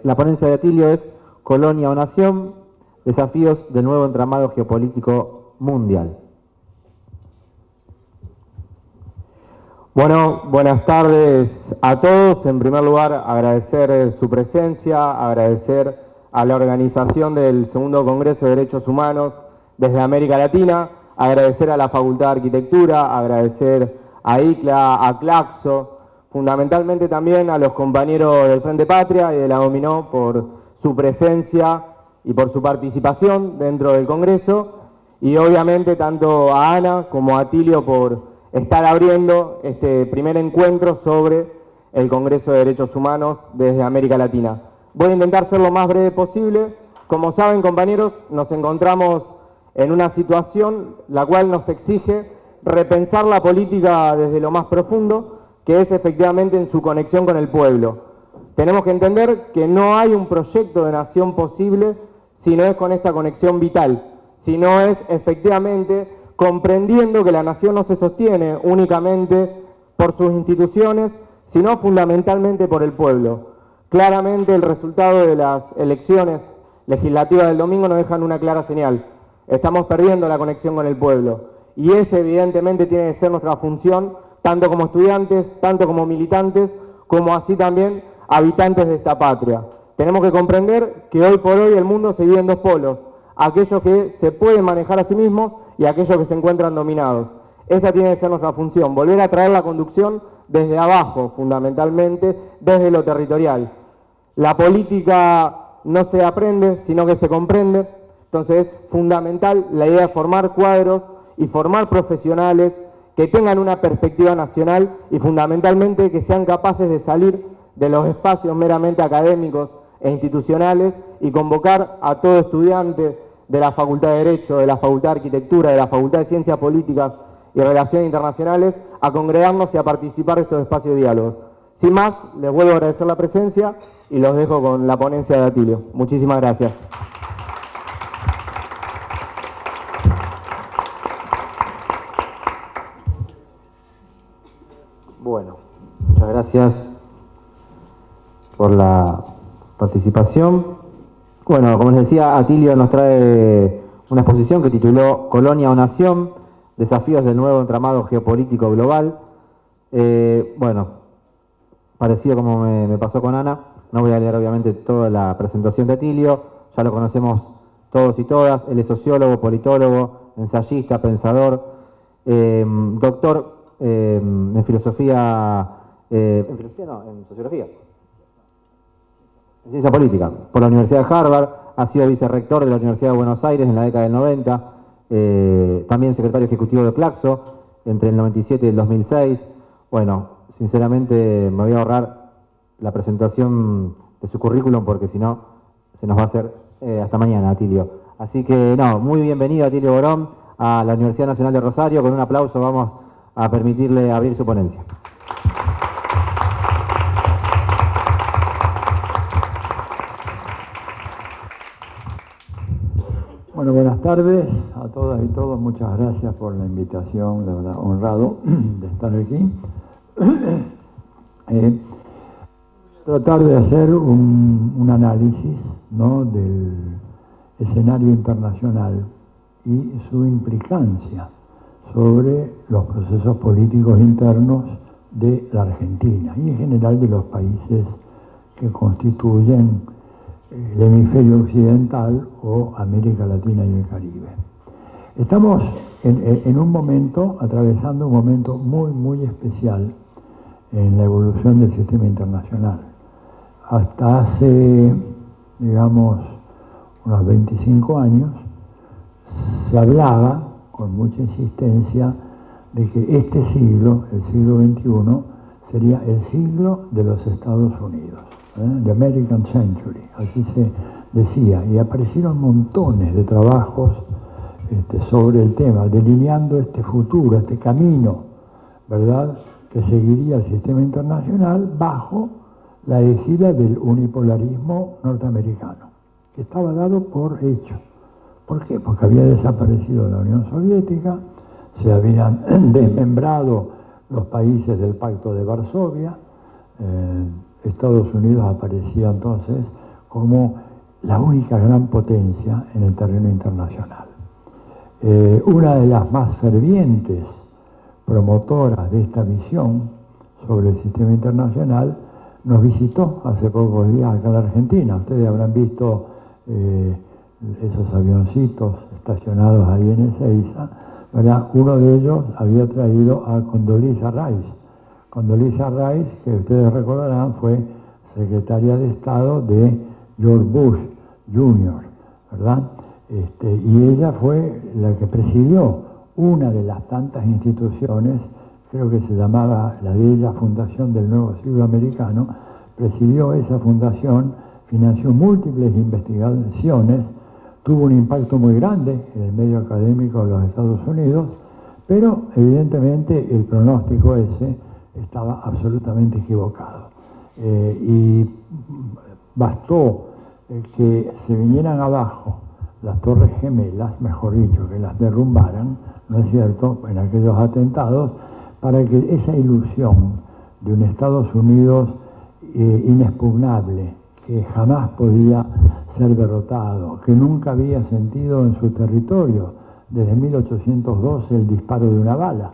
La ponencia de Atilio es Colonia o Nación, desafíos del nuevo entramado geopolítico mundial. Bueno, buenas tardes a todos. En primer lugar, agradecer su presencia, agradecer a la organización del Segundo Congreso de Derechos Humanos desde América Latina, agradecer a la Facultad de Arquitectura, agradecer a ICLA, a Claxo, fundamentalmente también a los compañeros del Frente Patria y de la Dominó por su presencia y por su participación dentro del Congreso, y obviamente tanto a Ana como a Atilio por estar abriendo este primer encuentro sobre el Congreso de Derechos Humanos desde América Latina. Voy a intentar ser lo más breve posible. Como saben, compañeros, nos encontramos en una situación la cual nos exige repensar la política desde lo más profundo, que es efectivamente en su conexión con el pueblo. Tenemos que entender que no hay un proyecto de nación posible si no es con esta conexión vital, si no es efectivamente comprendiendo que la nación no se sostiene únicamente por sus instituciones, sino fundamentalmente por el pueblo. Claramente el resultado de las elecciones legislativas del domingo nos dejan una clara señal. Estamos perdiendo la conexión con el pueblo, y ese evidentemente tiene que ser nuestra función, tanto como estudiantes, tanto como militantes, como así también habitantes de esta patria. Tenemos que comprender que hoy por hoy el mundo se divide en dos polos: aquellos que se pueden manejar a sí mismos y aquellos que se encuentran dominados. Esa tiene que ser nuestra función, volver a traer la conducción desde abajo, fundamentalmente desde lo territorial. La política no se aprende, sino que se comprende. Entonces es fundamental la idea de formar cuadros y formar profesionales que tengan una perspectiva nacional y fundamentalmente que sean capaces de salir de los espacios meramente académicos e institucionales y convocar a todo estudiante de la Facultad de Derecho, de la Facultad de Arquitectura, de la Facultad de Ciencias Políticas y Relaciones Internacionales a congregarnos y a participar de estos espacios de diálogos. Sin más, les vuelvo a agradecer la presencia y los dejo con la ponencia de Atilio. Muchísimas gracias. Bueno, muchas gracias por la participación. Bueno, como les decía, Atilio nos trae una exposición que tituló Colonia o Nación, desafíos del nuevo entramado geopolítico global. Bueno, parecido como me pasó con Ana, no voy a leer obviamente toda la presentación de Atilio, ya lo conocemos todos y todas. Él es sociólogo, politólogo, ensayista, pensador, doctor en filosofía, en sociología, en ciencia política, por la Universidad de Harvard. Ha sido vicerrector de la Universidad de Buenos Aires en la década del 90, también secretario ejecutivo de Claxo entre el 97 y el 2006. Bueno, sinceramente me voy a ahorrar la presentación de su currículum porque si no se nos va a hacer hasta mañana, Atilio. Así que no, muy bienvenido Atilio Borón a la Universidad Nacional de Rosario. Con un aplauso vamos a permitirle abrir su ponencia. Bueno, buenas tardes a todas y todos. Muchas gracias por la invitación, la verdad, honrado de estar aquí. Tratar de hacer un análisis, ¿no?, del escenario internacional y su implicancia sobre los procesos políticos internos de la Argentina y en general de los países que constituyen el hemisferio occidental o América Latina y el Caribe. Estamos en un momento, atravesando un momento muy especial en la evolución del sistema internacional. Hasta hace, digamos, unos 25 años, se hablaba con mucha insistencia de que este siglo, el siglo XXI, sería el siglo de los Estados Unidos. The American Century, así se decía, y aparecieron montones de trabajos sobre el tema, delineando este futuro, este camino, ¿verdad?, que seguiría el sistema internacional bajo la égida del unipolarismo norteamericano, que estaba dado por hecho. ¿Por qué? Porque había desaparecido la Unión Soviética, se habían desmembrado los países del Pacto de Varsovia, Estados Unidos aparecía entonces como la única gran potencia en el terreno internacional. Una de las más fervientes promotoras de esta visión sobre el sistema internacional nos visitó hace pocos días acá en la Argentina. Ustedes habrán visto esos avioncitos estacionados ahí en Ezeiza, ¿verdad? Uno de ellos había traído a Condoleezza Rice. Condoleezza Rice, que ustedes recordarán, fue secretaria de Estado de George Bush Jr., ¿verdad? Y ella fue la que presidió una de las tantas instituciones, creo que se llamaba la bella Fundación del Nuevo Siglo Americano, presidió esa fundación, financió múltiples investigaciones, tuvo un impacto muy grande en el medio académico de los Estados Unidos, pero evidentemente el pronóstico ese estaba absolutamente equivocado. Y bastó que se vinieran abajo las Torres Gemelas, mejor dicho, que las derrumbaran, ¿no es cierto?, en aquellos atentados, para que esa ilusión de un Estados Unidos inexpugnable, que jamás podía ser derrotado, que nunca había sentido en su territorio, desde 1812, el disparo de una bala.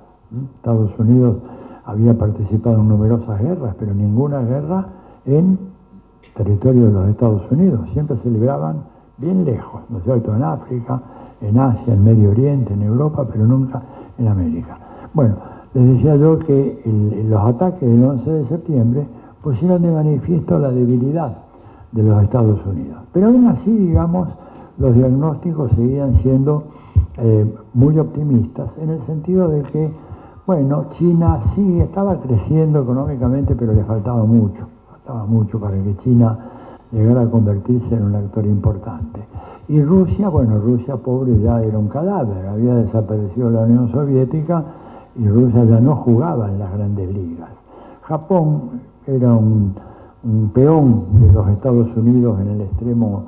Estados Unidos había participado en numerosas guerras, pero ninguna guerra en territorio de los Estados Unidos. Siempre se libraban bien lejos, ¿no es cierto?, en África, en Asia, en Medio Oriente, en Europa, pero nunca en América. Bueno, les decía yo que los ataques del 11 de septiembre pusieron de manifiesto la debilidad de los Estados Unidos. Pero aún así, digamos, los diagnósticos seguían siendo muy optimistas, en el sentido de que, bueno, China sí estaba creciendo económicamente, pero le faltaba mucho para que China llegara a convertirse en un actor importante. Y Rusia, bueno, Rusia pobre ya era un cadáver, había desaparecido la Unión Soviética y Rusia ya no jugaba en las grandes ligas. Japón era un peón de los Estados Unidos en el extremo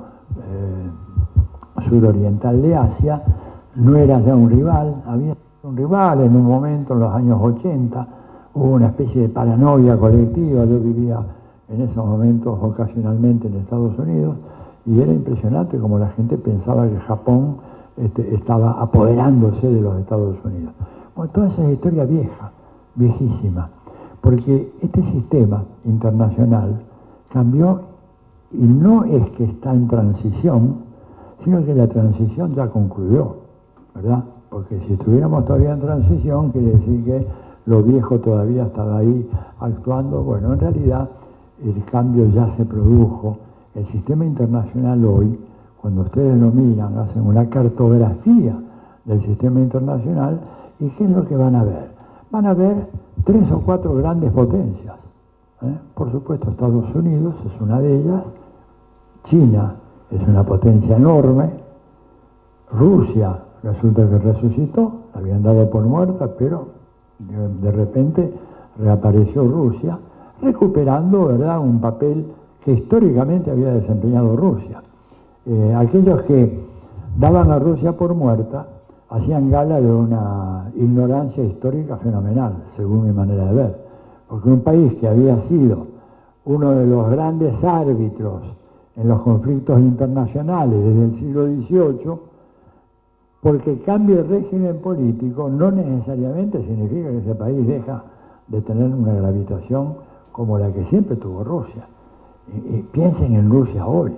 suroriental de Asia, no era ya un rival, había un rival en un momento en los años 80, hubo una especie de paranoia colectiva, yo vivía en esos momentos ocasionalmente en Estados Unidos, y era impresionante como la gente pensaba que Japón estaba apoderándose de los Estados Unidos. Bueno, toda esa historia vieja, viejísima, porque este sistema internacional cambió y no es que está en transición, sino que la transición ya concluyó, ¿verdad? Porque si estuviéramos todavía en transición, quiere decir que lo viejo todavía estaba ahí actuando. Bueno, en realidad el cambio ya se produjo. El sistema internacional hoy, cuando ustedes lo miran, hacen una cartografía del sistema internacional, ¿y qué es lo que van a ver? Van a ver 3 o 4 grandes potencias. Por supuesto, Estados Unidos es una de ellas, China es una potencia enorme, Rusia resulta que resucitó, la habían dado por muerta, pero de repente reapareció Rusia, recuperando, ¿verdad?, un papel que históricamente había desempeñado Rusia. Aquellos que daban a Rusia por muerta hacían gala de una ignorancia histórica fenomenal, según mi manera de ver, porque un país que había sido uno de los grandes árbitros en los conflictos internacionales desde el siglo XVIII, porque cambio el régimen político no necesariamente significa que ese país deja de tener una gravitación como la que siempre tuvo Rusia. Piensen en Rusia hoy.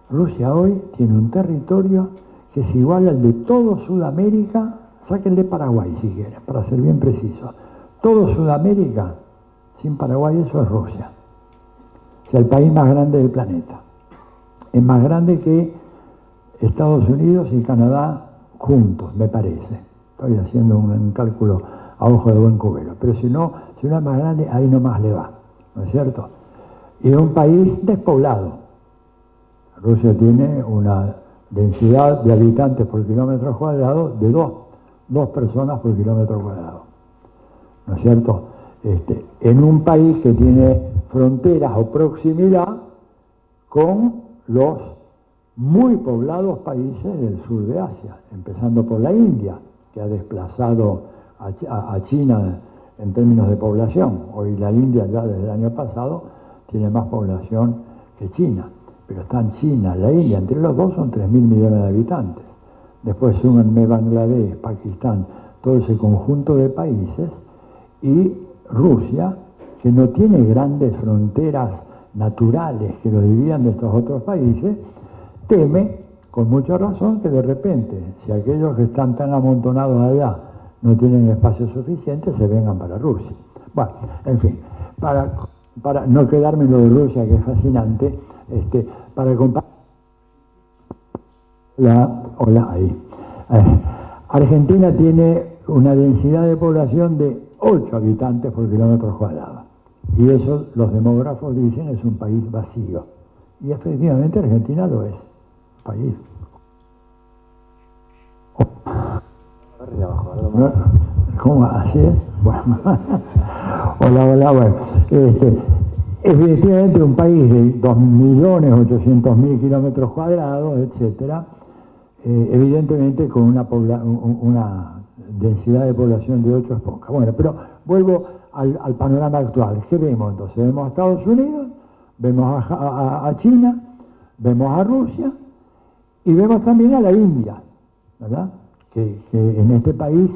Rusia hoy tiene un territorio que es igual al de todo Sudamérica, sáquenle Paraguay si quieren, para ser bien precisos. Todo Sudamérica, sin Paraguay, eso es Rusia. O sea, el país más grande del planeta. Es más grande que Estados Unidos y Canadá juntos, me parece. Estoy haciendo un cálculo a ojo de buen cubero. Pero si no es más grande, ahí nomás le va, ¿no es cierto? Y es un país despoblado. Rusia tiene una densidad de habitantes por kilómetro cuadrado de dos personas por kilómetro cuadrado, ¿no es cierto? En un país que tiene fronteras o proximidad con los muy poblados países del sur de Asia, empezando por la India, que ha desplazado a China en términos de población. Hoy la India ya desde el año pasado tiene más población que China. pero están China, la India, entre los dos son 3.000 millones de habitantes. Después súmenme Bangladesh, Pakistán, todo ese conjunto de países, y Rusia, que no tiene grandes fronteras naturales que lo dividan de estos otros países, teme, con mucha razón, que de repente, si aquellos que están tan amontonados allá no tienen espacio suficiente, se vengan para Rusia. Bueno, en fin, para no quedarme en lo de Rusia, que es fascinante, para comparar... Hola, ahí. Argentina tiene una densidad de población de 8 habitantes por kilómetro cuadrado. Y eso, los demógrafos dicen, es un país vacío. Y efectivamente Argentina lo es. País. ¿Cómo? ¿Así es? Bueno. Hola, bueno. Efectivamente un país de 2.800.000 kilómetros cuadrados, etcétera, evidentemente con una densidad de población de 8 es poca. Bueno, pero vuelvo al panorama actual. ¿Qué vemos entonces? Vemos a Estados Unidos, vemos a China, vemos a Rusia y vemos también a la India, ¿verdad? Que en este país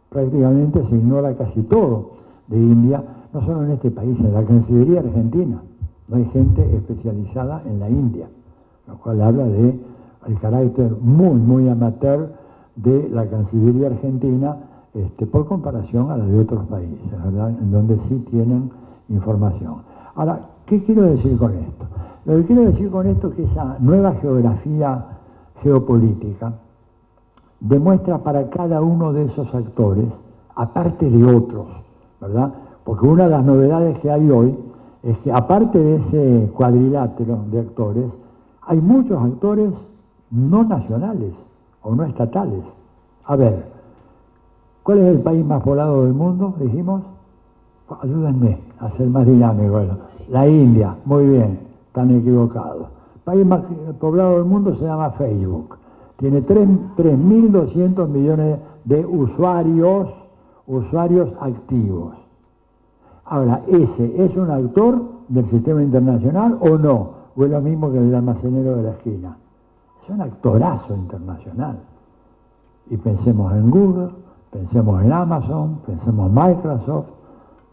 prácticamente se ignora casi todo de India, no solo en este país, en la Cancillería Argentina. No hay gente especializada en la India, lo cual habla de el carácter muy amateur de la Cancillería Argentina por comparación a la de otros países, ¿verdad? En donde sí tienen información. Ahora, ¿qué quiero decir con esto? Lo que quiero decir con esto es que esa nueva geografía geopolítica demuestra para cada uno de esos actores, aparte de otros, ¿verdad? Porque una de las novedades que hay hoy es que aparte de ese cuadrilátero de actores, hay muchos actores no nacionales o no estatales. A ver, ¿cuál es el país más poblado del mundo? Dijimos, ayúdenme a ser más dinámico. Bueno, la India, muy bien, están equivocados. El país más poblado del mundo se llama Facebook. Tiene 3.200 millones de usuarios activos. Ahora, ¿ese es un actor del sistema internacional o no? ¿O es lo mismo que el almacenero de la esquina? Es un actorazo internacional. Y pensemos en Google, pensemos en Amazon, pensemos en Microsoft,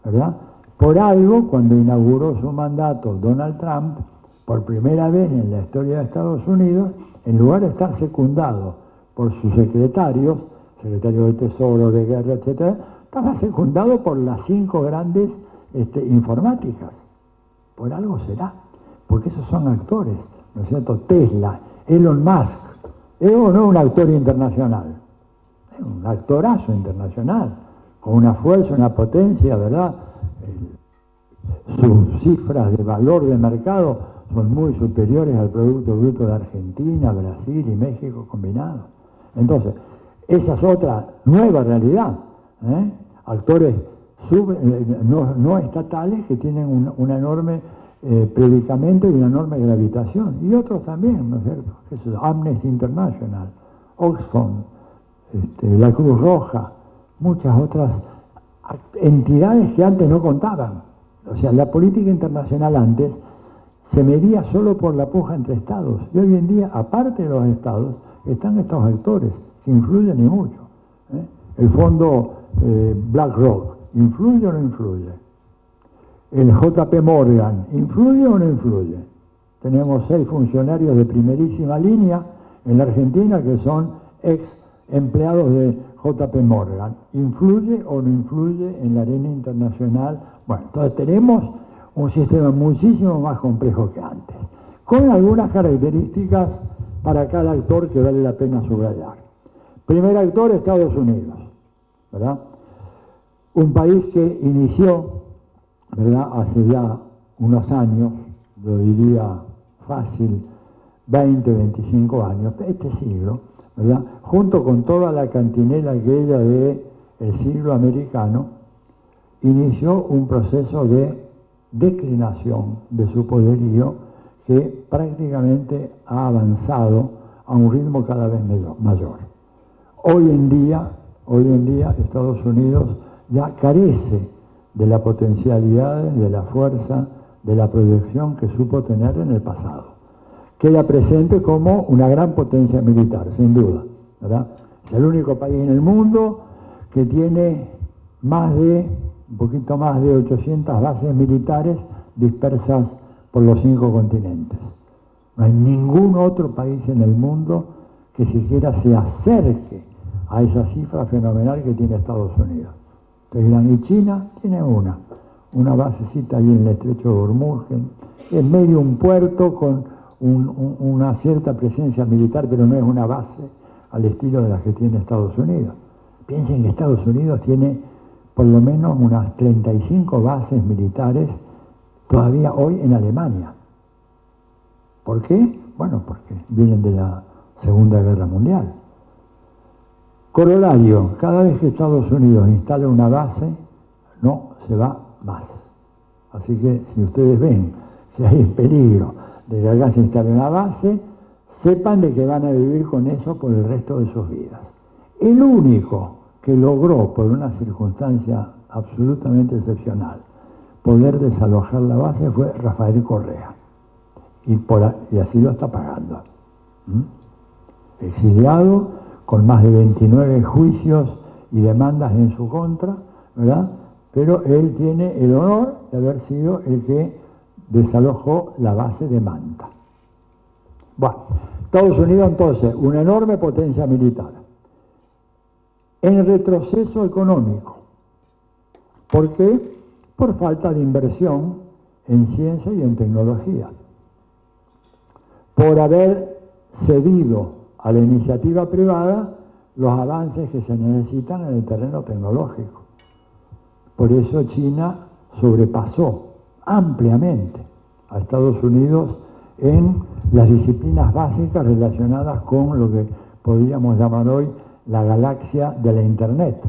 ¿verdad? Por algo, cuando inauguró su mandato Donald Trump, por primera vez en la historia de Estados Unidos, en lugar de estar secundado por sus secretarios, secretario de Tesoro, de Guerra, etc., estaba secundado por las 5 grandes informáticas. Por algo será, porque esos son actores, ¿no es cierto? Tesla, Elon Musk, ¿es o no un actor internacional? Es un actorazo internacional, con una fuerza, una potencia, ¿verdad? Sus cifras de valor de mercado son muy superiores al Producto Bruto de Argentina, Brasil y México combinados. Entonces, esa es otra nueva realidad, ¿eh? Actores no estatales que tienen un enorme predicamento y una enorme gravitación. Y otros también, ¿no es cierto? Eso es Amnesty International, Oxfam, la Cruz Roja, muchas otras entidades que antes no contaban. O sea, la política internacional antes se medía solo por la puja entre estados. Y hoy en día, aparte de los estados, están estos actores que influyen y mucho. El fondo BlackRock, ¿influye o no influye? El JP Morgan, ¿influye o no influye? Tenemos 6 funcionarios de primerísima línea en la Argentina que son ex empleados de JP Morgan. ¿Influye o no influye en la arena internacional? Bueno, entonces tenemos un sistema muchísimo más complejo que antes, con algunas características para cada actor que vale la pena subrayar. Primer actor, Estados Unidos, ¿verdad? Un país que inició, ¿verdad?, hace ya unos años, lo diría fácil, 20, 25 años, este siglo, ¿verdad?, junto con toda la cantinela aquella del siglo americano, inició un proceso de declinación de su poderío que prácticamente ha avanzado a un ritmo cada vez mayor. Hoy en día Estados Unidos ya carece de la potencialidad, de la fuerza, de la proyección que supo tener en el pasado. queda presente como una gran potencia militar, sin duda, ¿verdad? Es el único país en el mundo que tiene un poquito más de 800 bases militares dispersas por los 5 continentes. No hay ningún otro país en el mundo que siquiera se acerque a esa cifra fenomenal que tiene Estados Unidos. Ustedes dirán, ¿y China? Tiene una basecita ahí en el estrecho de Hormuz, en medio un puerto con una cierta presencia militar, pero no es una base al estilo de las que tiene Estados Unidos. Piensen que Estados Unidos tiene por lo menos unas 35 bases militares todavía hoy en Alemania. ¿Por qué? Bueno, porque vienen de la Segunda Guerra Mundial. Corolario, cada vez que Estados Unidos instala una base, no se va más. Así que si ustedes ven que hay peligro de que acá se instale una base, sepan de que van a vivir con eso por el resto de sus vidas. El único que logró, por una circunstancia absolutamente excepcional, poder desalojar la base fue Rafael Correa. Y así lo está pagando. Exiliado, con más de 29 juicios y demandas en su contra, ¿verdad? Pero él tiene el honor de haber sido el que desalojó la base de Manta. Bueno, Estados Unidos entonces, una enorme potencia militar, en retroceso económico. ¿Por qué? Por falta de inversión en ciencia y en tecnología. Por haber cedido a la iniciativa privada los avances que se necesitan en el terreno tecnológico. Por eso China sobrepasó ampliamente a Estados Unidos en las disciplinas básicas relacionadas con lo que podríamos llamar hoy la galaxia de la Internet.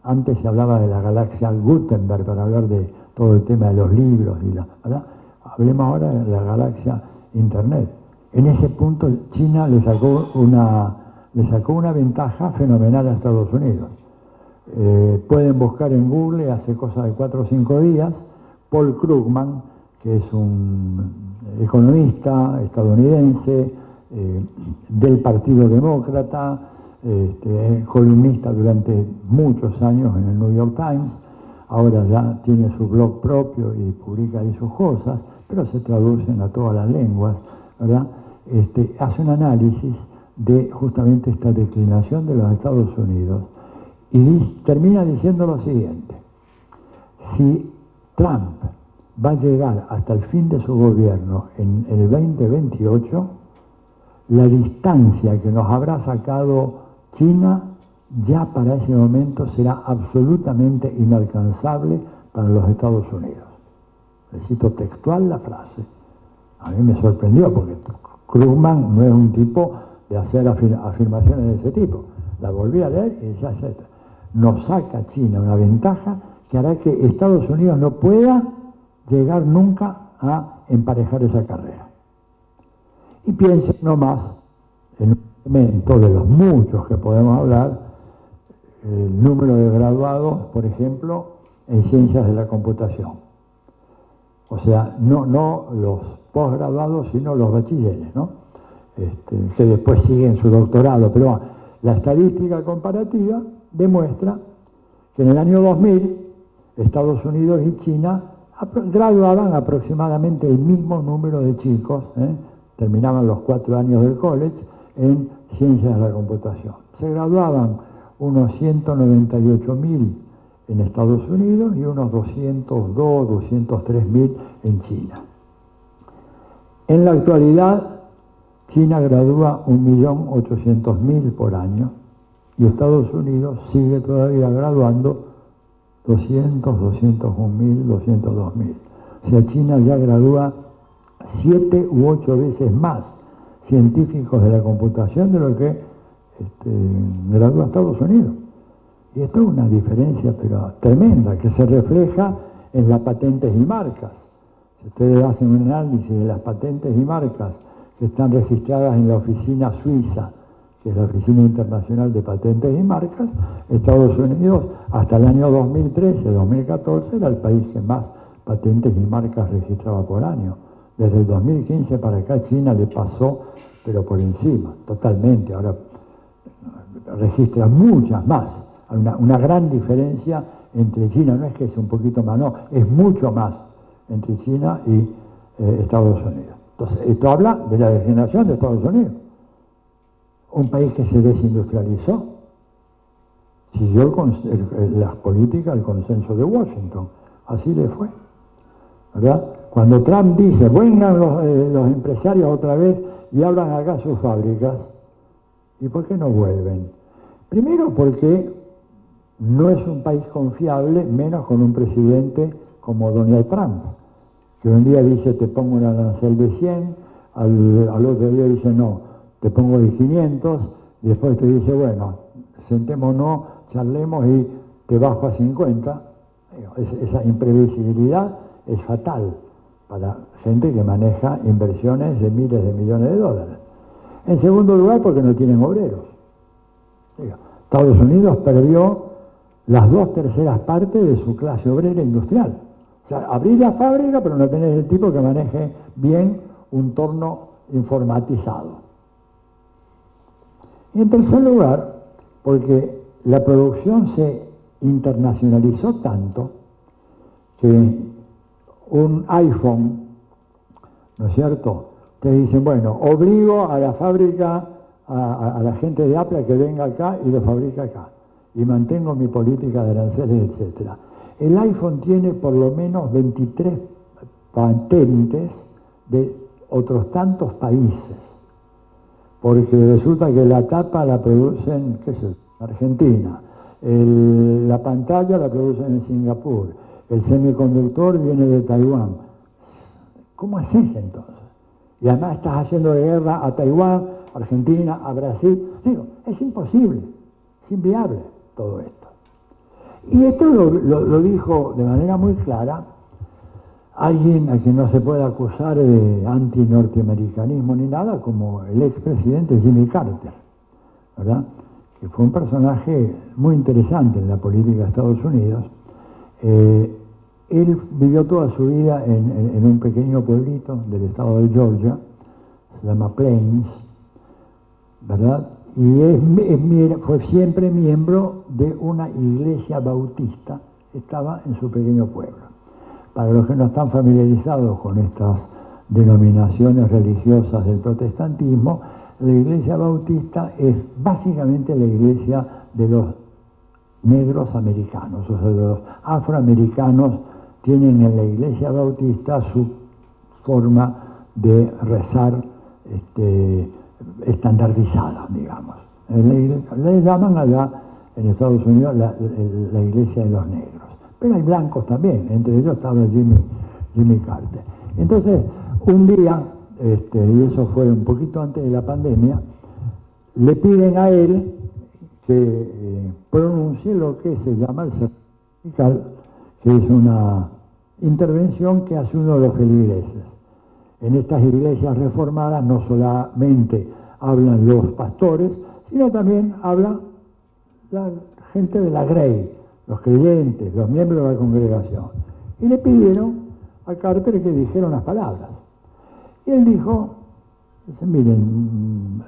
Antes se hablaba de la galaxia Gutenberg para hablar de todo el tema de los libros, ¿verdad? Hablemos ahora de la galaxia Internet. En ese punto China le sacó una ventaja fenomenal a Estados Unidos. Pueden buscar en Google, hace cosa de 4 o 5 días, Paul Krugman, que es un economista estadounidense del Partido Demócrata, columnista durante muchos años en el New York Times, ahora ya tiene su blog propio y publica ahí sus cosas, pero se traducen a todas las lenguas, ¿verdad? Hace un análisis de justamente esta declinación de los Estados Unidos y termina diciendo lo siguiente: si Trump va a llegar hasta el fin de su gobierno en el 2028, la distancia que nos habrá sacado China ya para ese momento será absolutamente inalcanzable para los Estados Unidos. Le cito textual la frase. A mí me sorprendió porque Krugman no es un tipo de hacer afirmaciones de ese tipo. La volví a leer y ya se nos saca China una ventaja que hará que Estados Unidos no pueda llegar nunca a emparejar esa carrera. Y piensen nomás en un elemento de los muchos que podemos hablar, el número de graduados, por ejemplo, en ciencias de la computación. O sea, no los posgraduados, sino los bachilleres, ¿no? Que después siguen su doctorado. Pero la estadística comparativa demuestra que en el año 2000 Estados Unidos y China graduaban aproximadamente el mismo número de chicos, terminaban los 4 años del college en ciencias de la computación. Se graduaban unos 198.000 en Estados Unidos y unos 202, 203.000 en China. En la actualidad, China gradúa 1.800.000 por año y Estados Unidos sigue todavía graduando 200, 201.000, 202.000. O sea, China ya gradúa 7 u 8 veces más científicos de la computación de lo que gradúa Estados Unidos. Y esto es una diferencia pero tremenda que se refleja en las patentes y marcas. Si ustedes hacen un análisis de las patentes y marcas que están registradas en la oficina suiza, que es la Oficina Internacional de Patentes y Marcas, Estados Unidos hasta el año 2013-2014 era el país que más patentes y marcas registraba por año. Desde el 2015 para acá China le pasó, pero por encima, totalmente. Ahora registra muchas más. Hay una gran diferencia entre China, no es que es un poquito más, no, es mucho más entre China y Estados Unidos. Entonces, esto habla de la degeneración de Estados Unidos. Un país que se desindustrializó, siguió las políticas, el consenso de Washington, así le fue, ¿verdad? Cuando Trump dice, vengan los empresarios otra vez y abran acá sus fábricas, ¿y por qué no vuelven? Primero porque no es un país confiable, menos con un presidente como Donald Trump, que un día dice te pongo un arancel de 100, al otro día dice no, te pongo de 500, y después te dice bueno, sentémonos, charlemos y te bajo a 50. Esa imprevisibilidad es fatal para gente que maneja inversiones de miles de millones de dólares. En segundo lugar, porque no tienen obreros. Estados Unidos perdió las 2/3 partes de su clase obrera industrial. O sea, abrir la fábrica, pero no tenés el tipo que maneje bien un torno informatizado. Y en tercer lugar, porque la producción se internacionalizó tanto que un iPhone, ¿no es cierto? Te dicen, bueno, obligo a la fábrica, a la gente de Apple que venga acá y lo fabrica acá. Y mantengo mi política de aranceles, etc. El iPhone tiene por lo menos 23 patentes de otros tantos países. Porque resulta que la tapa la producen, qué sé, Argentina. La pantalla la producen en Singapur. El semiconductor viene de Taiwán. ¿Cómo haces entonces? Y además estás haciendo guerra a Taiwán, a Argentina, a Brasil. Digo, es imposible, es inviable todo esto. Y esto lo dijo de manera muy clara alguien a quien no se puede acusar de anti-norteamericanismo ni nada, como el expresidente Jimmy Carter, ¿verdad? Que fue un personaje muy interesante en la política de Estados Unidos. Él vivió toda su vida en un pequeño pueblito del estado de Georgia, se llama Plains, ¿verdad? Y fue siempre miembro de una iglesia bautista, estaba en su pequeño pueblo. Para los que no están familiarizados con estas denominaciones religiosas del protestantismo, la iglesia bautista es básicamente la iglesia de los negros americanos, o sea, los afroamericanos tienen en la iglesia bautista su forma de rezar estandardizada, digamos. Le llaman allá en Estados Unidos la iglesia de los negros. Pero hay blancos también, entre ellos estaba Jimmy Carter. Entonces, un día, y eso fue un poquito antes de la pandemia, le piden a él que pronuncie lo que se llama el sermón, que es una intervención que hace uno de los feligreses. En estas iglesias reformadas no solamente hablan los pastores, sino también habla la gente de la Grey, los creyentes, los miembros de la congregación. Y le pidieron a Carter que dijera unas palabras. Y él dijo, miren,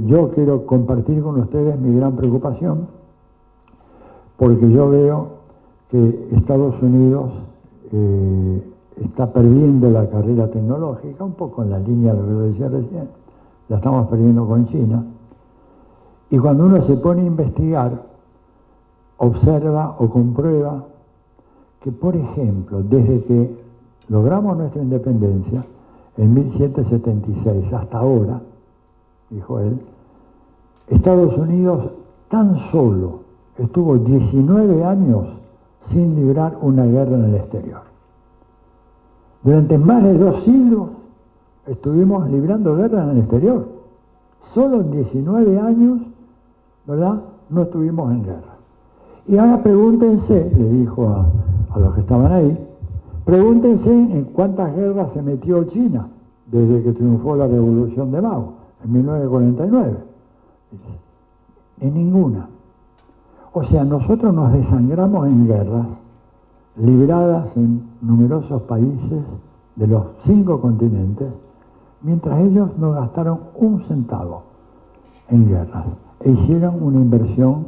yo quiero compartir con ustedes mi gran preocupación, porque yo veo que Estados Unidos está perdiendo la carrera tecnológica, un poco en la línea de lo que lo decía recién, la estamos perdiendo con China, y cuando uno se pone a investigar, observa o comprueba que, por ejemplo, desde que logramos nuestra independencia, en 1776 hasta ahora, dijo él, Estados Unidos tan solo estuvo 19 años sin librar una guerra en el exterior. Durante más de 2 siglos estuvimos librando guerra en el exterior. Solo en 19 años, ¿verdad?, no estuvimos en guerra. Y ahora pregúntense, le dijo a los que estaban ahí, pregúntense en cuántas guerras se metió China desde que triunfó la Revolución de Mao, en 1949. En ninguna. O sea, nosotros nos desangramos en guerras libradas en numerosos países de los 5 continentes, mientras ellos no gastaron un centavo en guerras e hicieron una inversión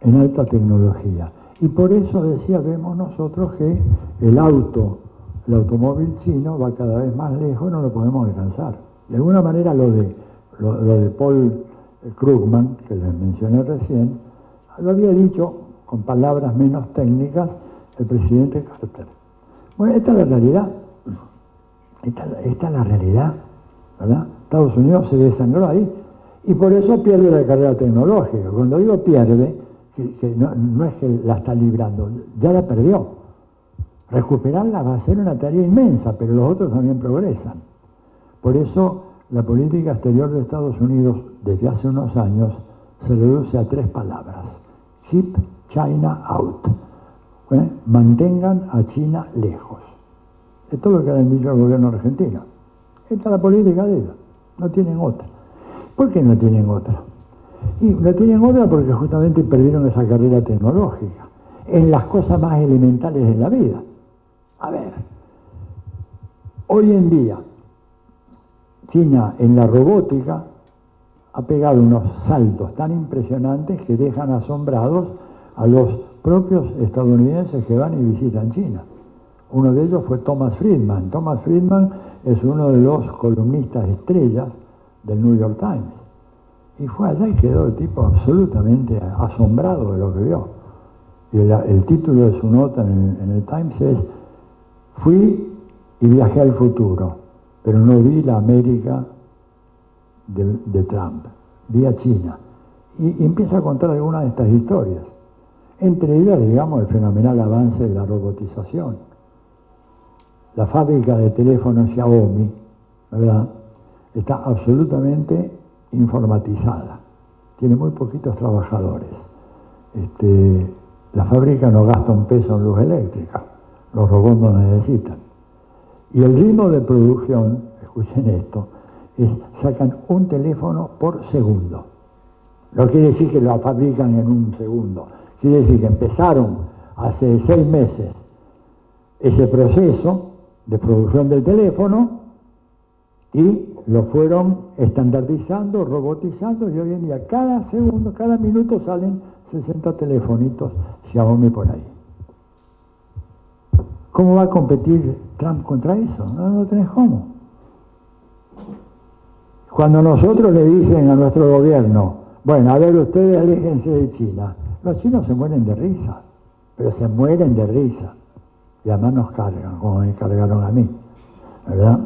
en alta tecnología. Y por eso decía, vemos nosotros que el automóvil chino va cada vez más lejos y no lo podemos alcanzar. De alguna manera lo de Paul Krugman, que les mencioné recién, lo había dicho con palabras menos técnicas el presidente Carter. Bueno, esta es la realidad. Esta es la realidad, ¿verdad? Estados Unidos se desangró ahí y por eso pierde la carrera tecnológica. Cuando digo pierde, que no es que la está librando, ya la perdió. Recuperarla va a ser una tarea inmensa, pero los otros también progresan. Por eso la política exterior de Estados Unidos desde hace unos años se reduce a 3 palabras: keep China out. Mantengan a China lejos. Esto es lo que han dicho el gobierno argentino. Esta es la política de ellos. No tienen otra. ¿Por qué no tienen otra? Y no tienen otra porque justamente perdieron esa carrera tecnológica en las cosas más elementales de la vida. A ver, hoy en día China en la robótica ha pegado unos saltos tan impresionantes que dejan asombrados a los propios estadounidenses que van y visitan China. Uno de ellos fue Thomas Friedman. Thomas Friedman es uno de los columnistas estrellas del New York Times. Y fue allá y quedó el tipo absolutamente asombrado de lo que vio. Y el título de su nota en el Times es: fui y viajé al futuro, pero no vi la América de Trump, vi a China. Y empieza a contar algunas de estas historias. Entre ellas, digamos, el fenomenal avance de la robotización. La fábrica de teléfonos Xiaomi, ¿verdad?, está absolutamente informatizada. Tiene muy poquitos trabajadores. La fábrica no gasta un peso en luz eléctrica. Los robots no necesitan. Y el ritmo de producción, escuchen esto, sacan un teléfono por segundo. No quiere decir que lo fabrican en un segundo. Quiere decir que empezaron hace 6 meses ese proceso de producción del teléfono y lo fueron estandardizando, robotizando, y hoy en día cada segundo, cada minuto salen 60 telefonitos Xiaomi por ahí. ¿Cómo va a competir Trump contra eso? No tenés cómo. Cuando nosotros le dicen a nuestro gobierno, bueno, a ver, ustedes aléjense de China, los chinos se mueren de risa, pero se mueren de risa. Y además nos cargan, como me cargaron a mí, ¿verdad?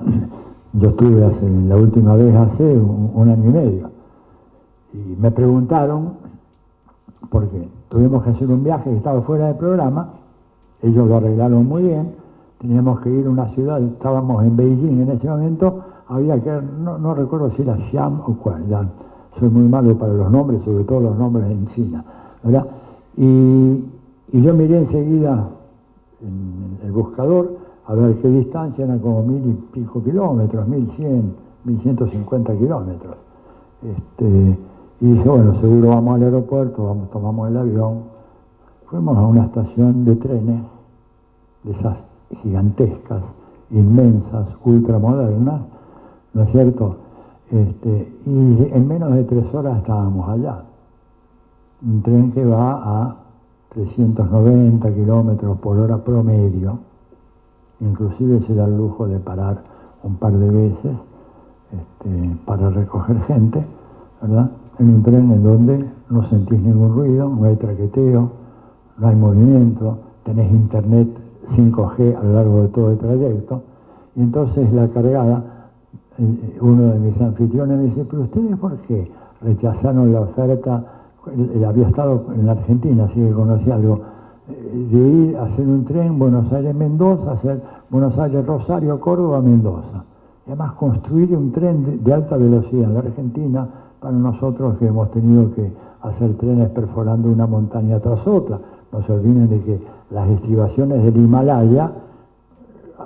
Yo estuve la última vez hace un año y medio. Y me preguntaron, porque tuvimos que hacer un viaje que estaba fuera del programa, ellos lo arreglaron muy bien, teníamos que ir a una ciudad, estábamos en Beijing en ese momento, había que, no recuerdo si era Xi'an o cuál, ya soy muy malo para los nombres, sobre todo los nombres en China, ¿verdad? Y yo miré enseguida en el buscador a ver qué distancia, eran como 1000 y pico kilómetros, 1100, 1150 kilómetros. Y dije, bueno, seguro vamos al aeropuerto, tomamos el avión. Fuimos a una estación de trenes, de esas gigantescas, inmensas, ultramodernas, ¿no es cierto? Y en menos de 3 horas estábamos allá. Un tren que va a 390 kilómetros por hora promedio. Inclusive se da el lujo de parar un par de veces para recoger gente, ¿verdad? En un tren en donde no sentís ningún ruido, no hay traqueteo, no hay movimiento, tenés internet 5G a lo largo de todo el trayecto. Y entonces la cargada, uno de mis anfitriones me dice, pero ¿ustedes por qué rechazaron la oferta? Él había estado en la Argentina, así que conocía algo, de ir a hacer un tren Buenos Aires-Mendoza, hacer Buenos Aires-Rosario, Córdoba-Mendoza. Y además construir un tren de alta velocidad en la Argentina, para nosotros que hemos tenido que hacer trenes perforando una montaña tras otra. No se olviden de que las estribaciones del Himalaya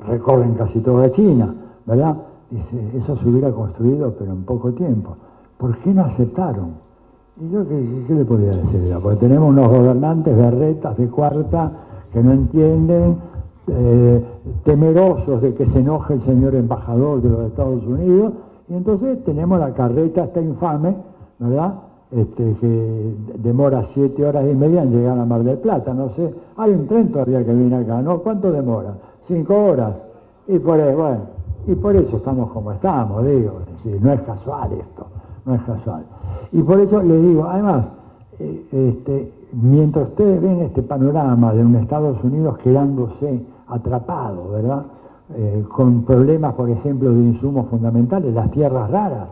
recorren casi toda China, ¿verdad? Dice, eso se hubiera construido, pero en poco tiempo. ¿Por qué no aceptaron? Y yo, ¿qué le podría decir? Porque tenemos unos gobernantes berretas de cuarta que no entienden temerosos de que se enoje el señor embajador de los Estados Unidos, y entonces tenemos la carreta esta infame, ¿verdad?, que demora 7 horas y media en llegar a Mar del Plata, no sé, hay un tren todavía que viene acá, ¿no? ¿Cuánto demora? 5 horas, y por eso estamos como estamos, digo, es decir, no es casual esto, no es casual. Y por eso le digo, además, mientras ustedes ven este panorama de un Estados Unidos quedándose atrapado, ¿verdad?, con problemas, por ejemplo, de insumos fundamentales, las tierras raras.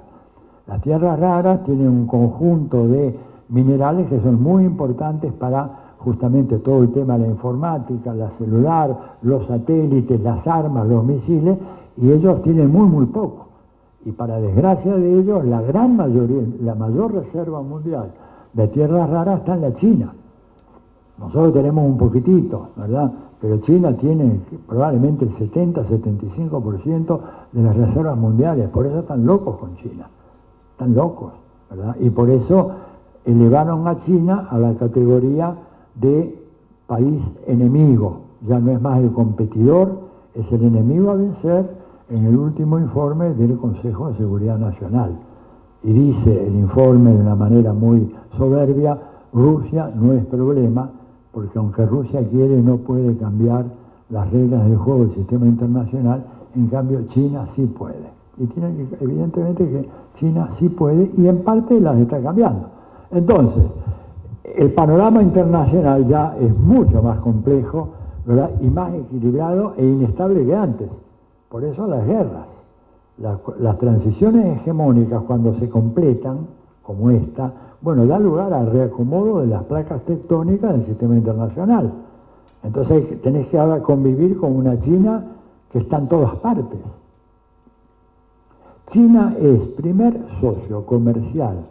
Las tierras raras tienen un conjunto de minerales que son muy importantes para justamente todo el tema de la informática, la celular, los satélites, las armas, los misiles, y ellos tienen muy poco. Y para desgracia de ellos, la gran mayoría, la mayor reserva mundial de tierras raras está en la China. Nosotros tenemos un poquitito, ¿verdad? Pero China tiene probablemente el 70-75% de las reservas mundiales, por eso están locos con China. Están locos, ¿verdad? Y por eso elevaron a China a la categoría de país enemigo. Ya no es más el competidor, es el enemigo a vencer en el último informe del Consejo de Seguridad Nacional. Y dice el informe de una manera muy soberbia, Rusia no es problema, porque aunque Rusia quiere no puede cambiar las reglas del juego del sistema internacional, en cambio China sí puede. Y tiene que, evidentemente que China sí puede y en parte las está cambiando. Entonces, el panorama internacional ya es mucho más complejo, ¿verdad?, y más equilibrado e inestable que antes. Por eso las guerras, las transiciones hegemónicas cuando se completan, como esta, bueno, da lugar al reacomodo de las placas tectónicas del sistema internacional. Entonces tenés que ahora convivir con una China que está en todas partes. China es primer socio comercial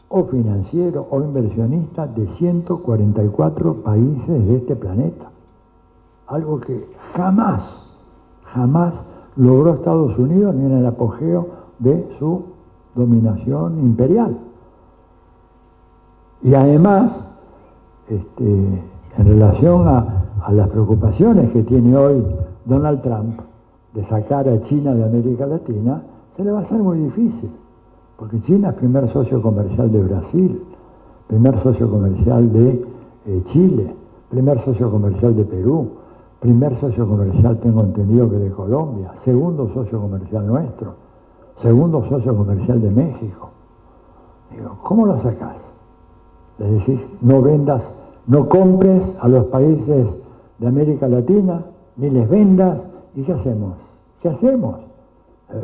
o financiero o inversionista de 144 países de este planeta. Algo que jamás logró Estados Unidos ni en el apogeo de su dominación imperial. Y además, en relación a las preocupaciones que tiene hoy Donald Trump de sacar a China de América Latina, se le va a hacer muy difícil, porque China es primer socio comercial de Brasil, primer socio comercial de Chile, primer socio comercial de Perú, primer socio comercial, tengo entendido, que de Colombia, segundo socio comercial nuestro, segundo socio comercial de México. Digo, ¿cómo lo sacás? Le decís, no vendas, no compres a los países de América Latina, ni les vendas, ¿y qué hacemos? ¿Qué hacemos?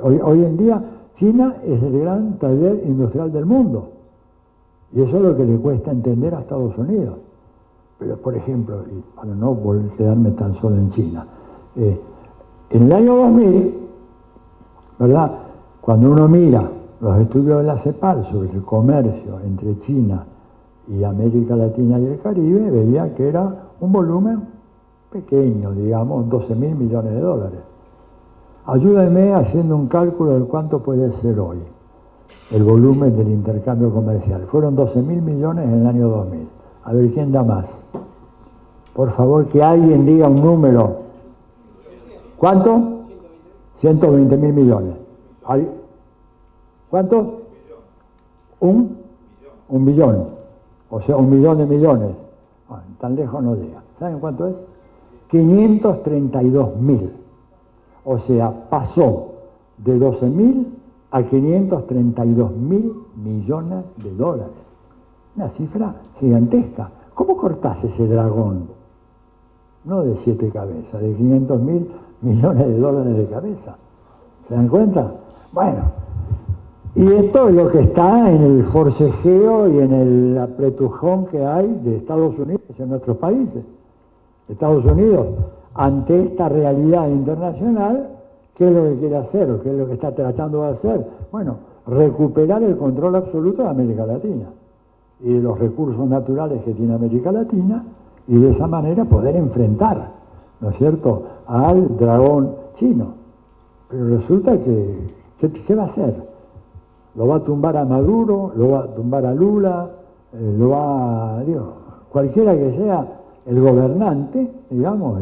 Hoy en día China es el gran taller industrial del mundo, y eso es lo que le cuesta entender a Estados Unidos. Pero, por ejemplo, y para no quedarme tan solo en China, en el año 2000, ¿verdad?, cuando uno mira los estudios de la CEPAL sobre el comercio entre China y América Latina y el Caribe, veía que era un volumen pequeño, digamos, 12.000 millones de dólares. Ayúdenme haciendo un cálculo de cuánto puede ser hoy el volumen del intercambio comercial. Fueron 12.000 millones en el año 2000. A ver, ¿quién da más? Por favor, que alguien diga un número. ¿Cuánto? 120.000 millones. ¿Cuánto? Un billón. O sea, 1 millón de millones. Bueno, tan lejos no llega. ¿Saben cuánto es? 532.000. O sea, pasó de 12.000 a 532.000 millones de dólares. Una cifra gigantesca. ¿Cómo cortás ese dragón? No de 7 cabezas, de 500.000 millones de dólares de cabeza. ¿Se dan cuenta? Bueno, y esto es lo que está en el forcejeo y en el apretujón que hay de Estados Unidos en nuestros países. Estados Unidos, ante esta realidad internacional, ¿qué es lo que quiere hacer o qué es lo que está tratando de hacer? Bueno, recuperar el control absoluto de América Latina y de los recursos naturales que tiene América Latina, y de esa manera poder enfrentar, ¿no es cierto?, al dragón chino. Pero resulta que, ¿qué va a hacer? ¿Lo va a tumbar a Maduro? ¿Lo va a tumbar a Lula? Digo, cualquiera que sea el gobernante, digamos,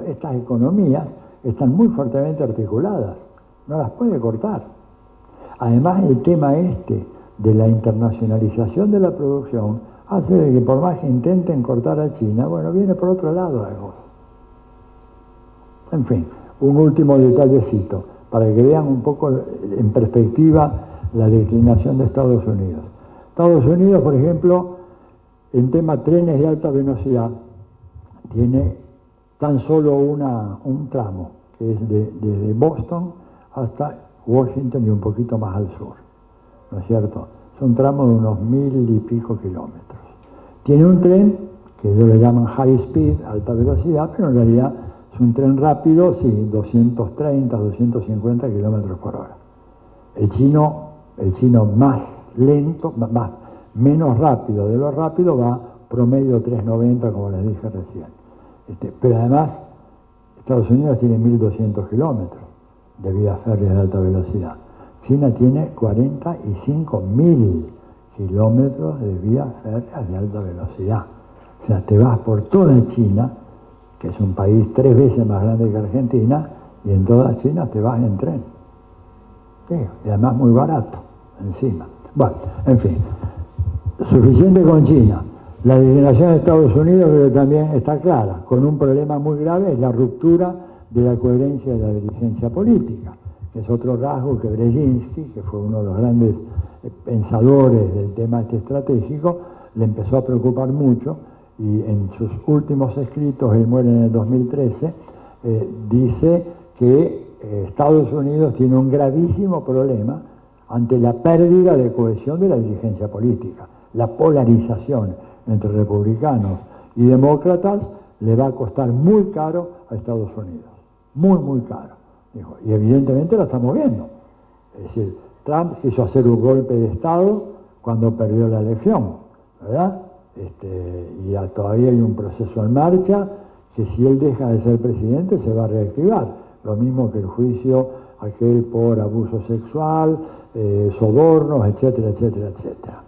estas economías están muy fuertemente articuladas, no las puede cortar. Además, el tema de la internacionalización de la producción hace de que por más que intenten cortar a China, bueno, viene por otro lado algo. En fin, un último detallecito, para que vean un poco en perspectiva la declinación de Estados Unidos. Estados Unidos, por ejemplo, en tema trenes de alta velocidad, tiene tan solo un tramo, que es desde Boston hasta Washington y un poquito más al sur, ¿no es cierto? Son tramos de unos 1000 y pico kilómetros. Tiene un tren, que ellos le llaman high speed, alta velocidad, pero en realidad es un tren rápido, sí, 230, 250 kilómetros por hora. El chino más lento, menos rápido de lo rápido, va promedio 390, como les dije recién. Pero además, Estados Unidos tiene 1200 kilómetros de vías férreas de alta velocidad. China tiene 45.000 kilómetros de vías férreas de alta velocidad. O sea, te vas por toda China, que es un país 3 veces más grande que Argentina, y en toda China te vas en tren. Sí, y además muy barato, encima. Bueno, en fin, suficiente con China. La declinación de Estados Unidos creo que también está clara, con un problema muy grave, es la ruptura de la coherencia de la dirigencia política, que es otro rasgo que Brzezinski, que fue uno de los grandes pensadores del tema estratégico, le empezó a preocupar mucho, y en sus últimos escritos, él muere en el 2013, dice que Estados Unidos tiene un gravísimo problema ante la pérdida de cohesión de la dirigencia política. La polarización entre republicanos y demócratas le va a costar muy caro a Estados Unidos. Muy, muy caro. Dijo, y evidentemente lo estamos viendo. Es decir, Trump quiso hacer un golpe de Estado cuando perdió la elección, ¿verdad? Y todavía hay un proceso en marcha que si él deja de ser presidente se va a reactivar. Lo mismo que el juicio aquel por abuso sexual, sobornos, etcétera, etcétera, etcétera.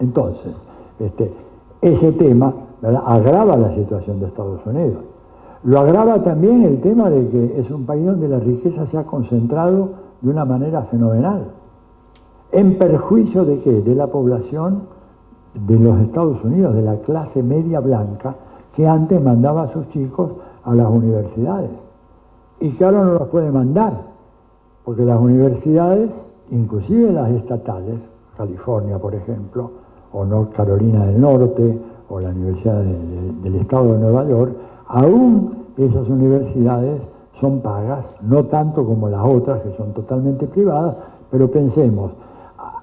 Entonces, ese tema, ¿verdad?, agrava la situación de Estados Unidos. Lo agrava también el tema de que es un país donde la riqueza se ha concentrado de una manera fenomenal. ¿En perjuicio de qué? De la población de los Estados Unidos, de la clase media blanca, que antes mandaba a sus chicos a las universidades. Y que ahora no los puede mandar, porque las universidades, inclusive las estatales, California, por ejemplo, o North Carolina del Norte, o la Universidad del Estado de Nueva York, aún esas universidades son pagas, no tanto como las otras que son totalmente privadas, pero pensemos,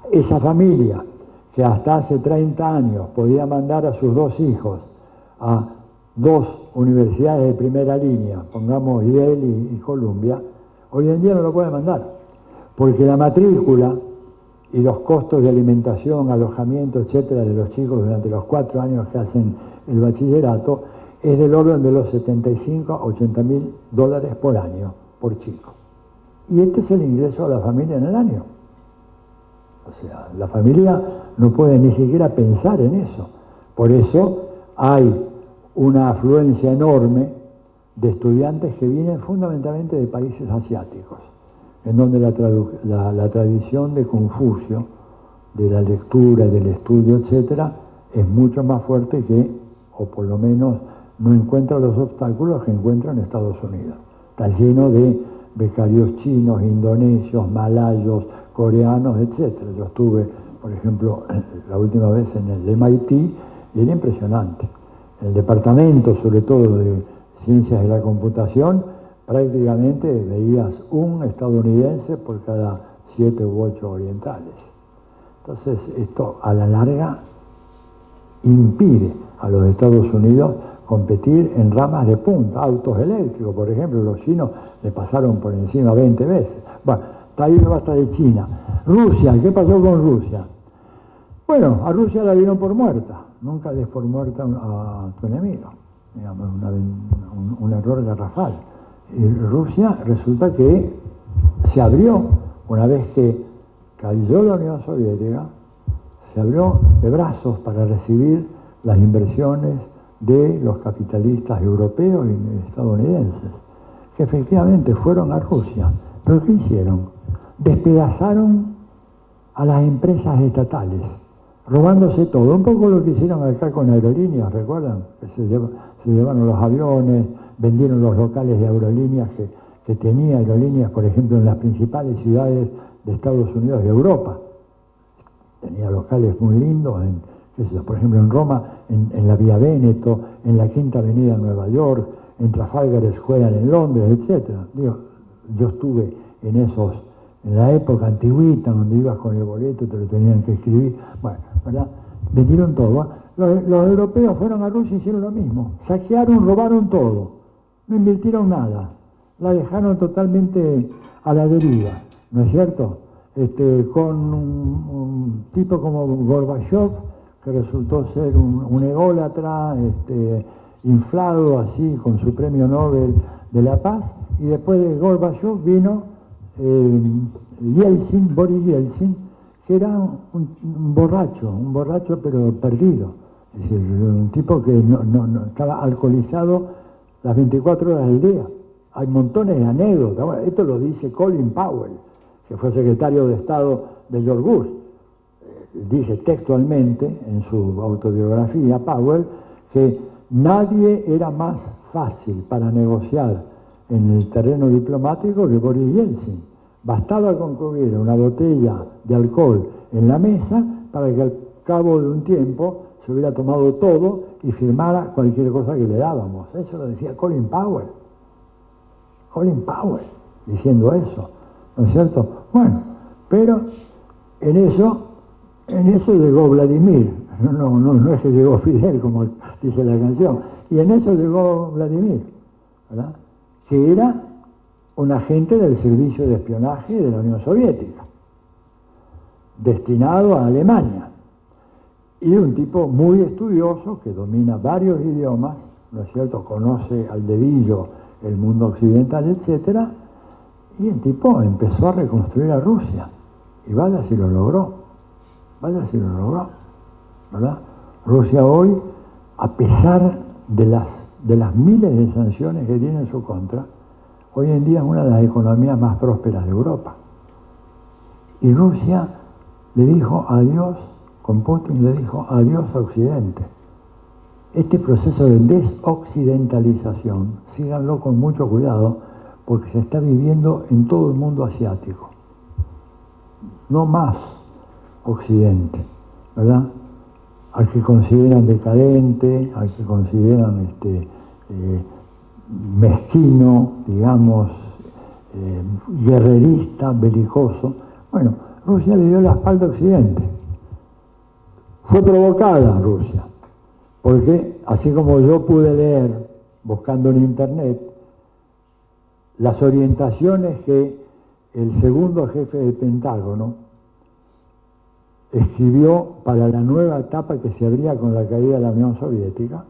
esa familia que hasta hace 30 años podía mandar a sus 2 hijos a 2 universidades de primera línea, pongamos Yale y Columbia, hoy en día no lo puede mandar, porque la matrícula y los costos de alimentación, alojamiento, etcétera, de los chicos durante los 4 años que hacen el bachillerato es del orden de los 75 a 80 mil dólares por año, por chico. Y este es el ingreso a la familia en el año. O sea, la familia no puede ni siquiera pensar en eso. Por eso hay una afluencia enorme de estudiantes que vienen fundamentalmente de países asiáticos, en donde la tradición de Confucio, de la lectura, del estudio, etcétera, es mucho más fuerte que, o por lo menos no encuentra los obstáculos que encuentra en Estados Unidos. Está lleno de becarios chinos, indonesios, malayos, coreanos, etcétera. Yo estuve, por ejemplo, la última vez en el MIT y era impresionante. En el departamento, sobre todo de ciencias de la computación, prácticamente veías un estadounidense por cada 7 u 8 orientales. Entonces, esto a la larga impide a los Estados Unidos competir en ramas de punta, autos eléctricos, por ejemplo, los chinos le pasaron por encima 20 veces. Bueno, está ahí no basta de China. Rusia, ¿qué pasó con Rusia? Bueno, a Rusia la dieron por muerta, nunca des por muerta a tu enemigo, digamos, un error garrafal. Y Rusia resulta que se abrió, una vez que cayó la Unión Soviética, se abrió de brazos para recibir las inversiones de los capitalistas europeos y estadounidenses, que efectivamente fueron a Rusia. ¿Pero qué hicieron? Despedazaron a las empresas estatales, robándose todo. Un poco lo que hicieron acá con aerolíneas, ¿recuerdan? Que se llevaron los aviones, vendieron los locales de aerolíneas que tenía aerolíneas, por ejemplo, en las principales ciudades de Estados Unidos y Europa. Tenía locales muy lindos, por ejemplo, en Roma, en la Vía Véneto, en la Quinta Avenida de Nueva York, en Trafalgar Square en Londres, etc. Yo estuve en la época antigüita, donde ibas con el boleto, te lo tenían que escribir. Bueno, ¿verdad? Vendieron todo. Los europeos fueron a Rusia y hicieron lo mismo. Saquearon, robaron todo. No invirtieron nada. La dejaron totalmente a la deriva, ¿no es cierto? Con un tipo como Gorbachev, que resultó ser un ególatra, inflado así con su premio Nobel de la Paz, y después de Gorbachev vino Boris Yeltsin, que era un borracho pero perdido, es decir, un tipo que no estaba alcoholizado las 24 horas del día. Hay montones de anécdotas. Bueno, esto lo dice Colin Powell, que fue secretario de Estado de George Bush. Dice textualmente en su autobiografía, Powell, que nadie era más fácil para negociar en el terreno diplomático que Boris Yeltsin. Bastaba con que hubiera una botella de alcohol en la mesa para que al cabo de un tiempo se hubiera tomado todo y firmara cualquier cosa que le dábamos. Eso lo decía Colin Powell. Colin Powell diciendo eso, ¿no es cierto? Bueno, pero en eso llegó Vladimir, no es que llegó Fidel, como dice la canción, y en eso llegó Vladimir, ¿verdad? Que era un agente del servicio de espionaje de la Unión Soviética, destinado a Alemania, y un tipo muy estudioso que domina varios idiomas, ¿no es cierto? Conoce al dedillo el mundo occidental, etcétera, y el tipo empezó a reconstruir a Rusia, y vaya si lo logró, ¿verdad? Rusia hoy, a pesar de las miles de sanciones que tiene en su contra, hoy en día es una de las economías más prósperas de Europa. Y Rusia le dijo adiós, con Putin le dijo adiós a Occidente. Este proceso de desoccidentalización, síganlo con mucho cuidado, porque se está viviendo en todo el mundo asiático. No más Occidente, ¿verdad? Al que consideran decadente, al que consideran mezquino, digamos, guerrerista, belicoso. Bueno, Rusia le dio la espalda a Occidente. Fue provocada Rusia, porque así como yo pude leer, buscando en internet, las orientaciones que el segundo jefe del Pentágono escribió para la nueva etapa que se abría con la caída de la Unión Soviética,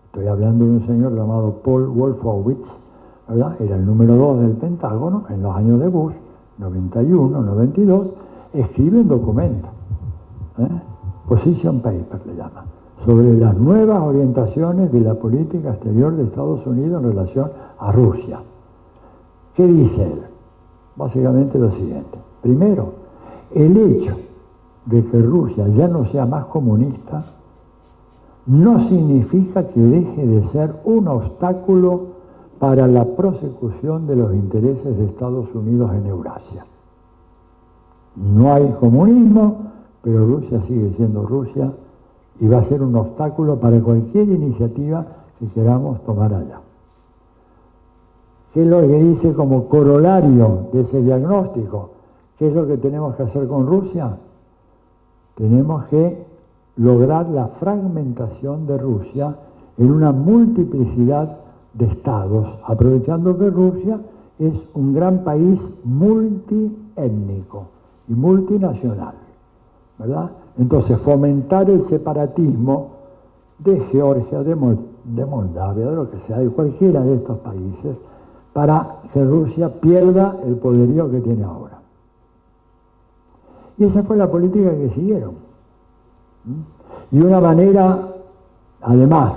estoy hablando de un señor llamado Paul Wolfowitz, ¿verdad? Era el número 2 del Pentágono en los años de Bush, 91, 92, escribe un documento, Position Paper le llama, sobre las nuevas orientaciones de la política exterior de Estados Unidos en relación a Rusia. ¿Qué dice él? Básicamente lo siguiente. Primero, el hecho de que Rusia ya no sea más comunista no significa que deje de ser un obstáculo para la prosecución de los intereses de Estados Unidos en Eurasia. No hay comunismo, pero Rusia sigue siendo Rusia y va a ser un obstáculo para cualquier iniciativa que queramos tomar allá. ¿Qué es lo que dice como corolario de ese diagnóstico? ¿Qué es lo que tenemos que hacer con Rusia? Tenemos que lograr la fragmentación de Rusia en una multiplicidad de estados, aprovechando que Rusia es un gran país multiétnico y multinacional, ¿verdad? Entonces, fomentar el separatismo de Georgia, de Moldavia, de lo que sea, de cualquiera de estos países, para que Rusia pierda el poderío que tiene ahora. Y esa fue la política que siguieron. Y una manera, además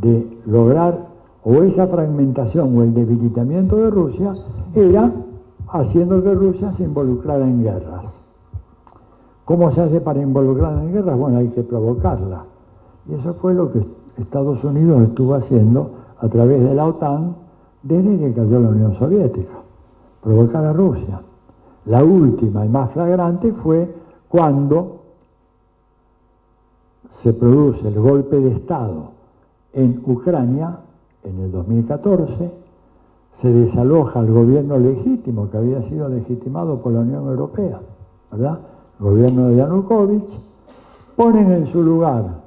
de lograr o esa fragmentación o el debilitamiento de Rusia era haciendo que Rusia se involucrara en guerras. ¿Cómo se hace para involucrar en guerras? Bueno, hay que provocarla. Y eso fue lo que Estados Unidos estuvo haciendo a través de la OTAN desde que cayó la Unión Soviética, provocar a Rusia. La última y más flagrante fue cuando se produce el golpe de Estado en Ucrania en el 2014, se desaloja el gobierno legítimo que había sido legitimado por la Unión Europea, ¿verdad? El gobierno de Yanukovych, ponen en su lugar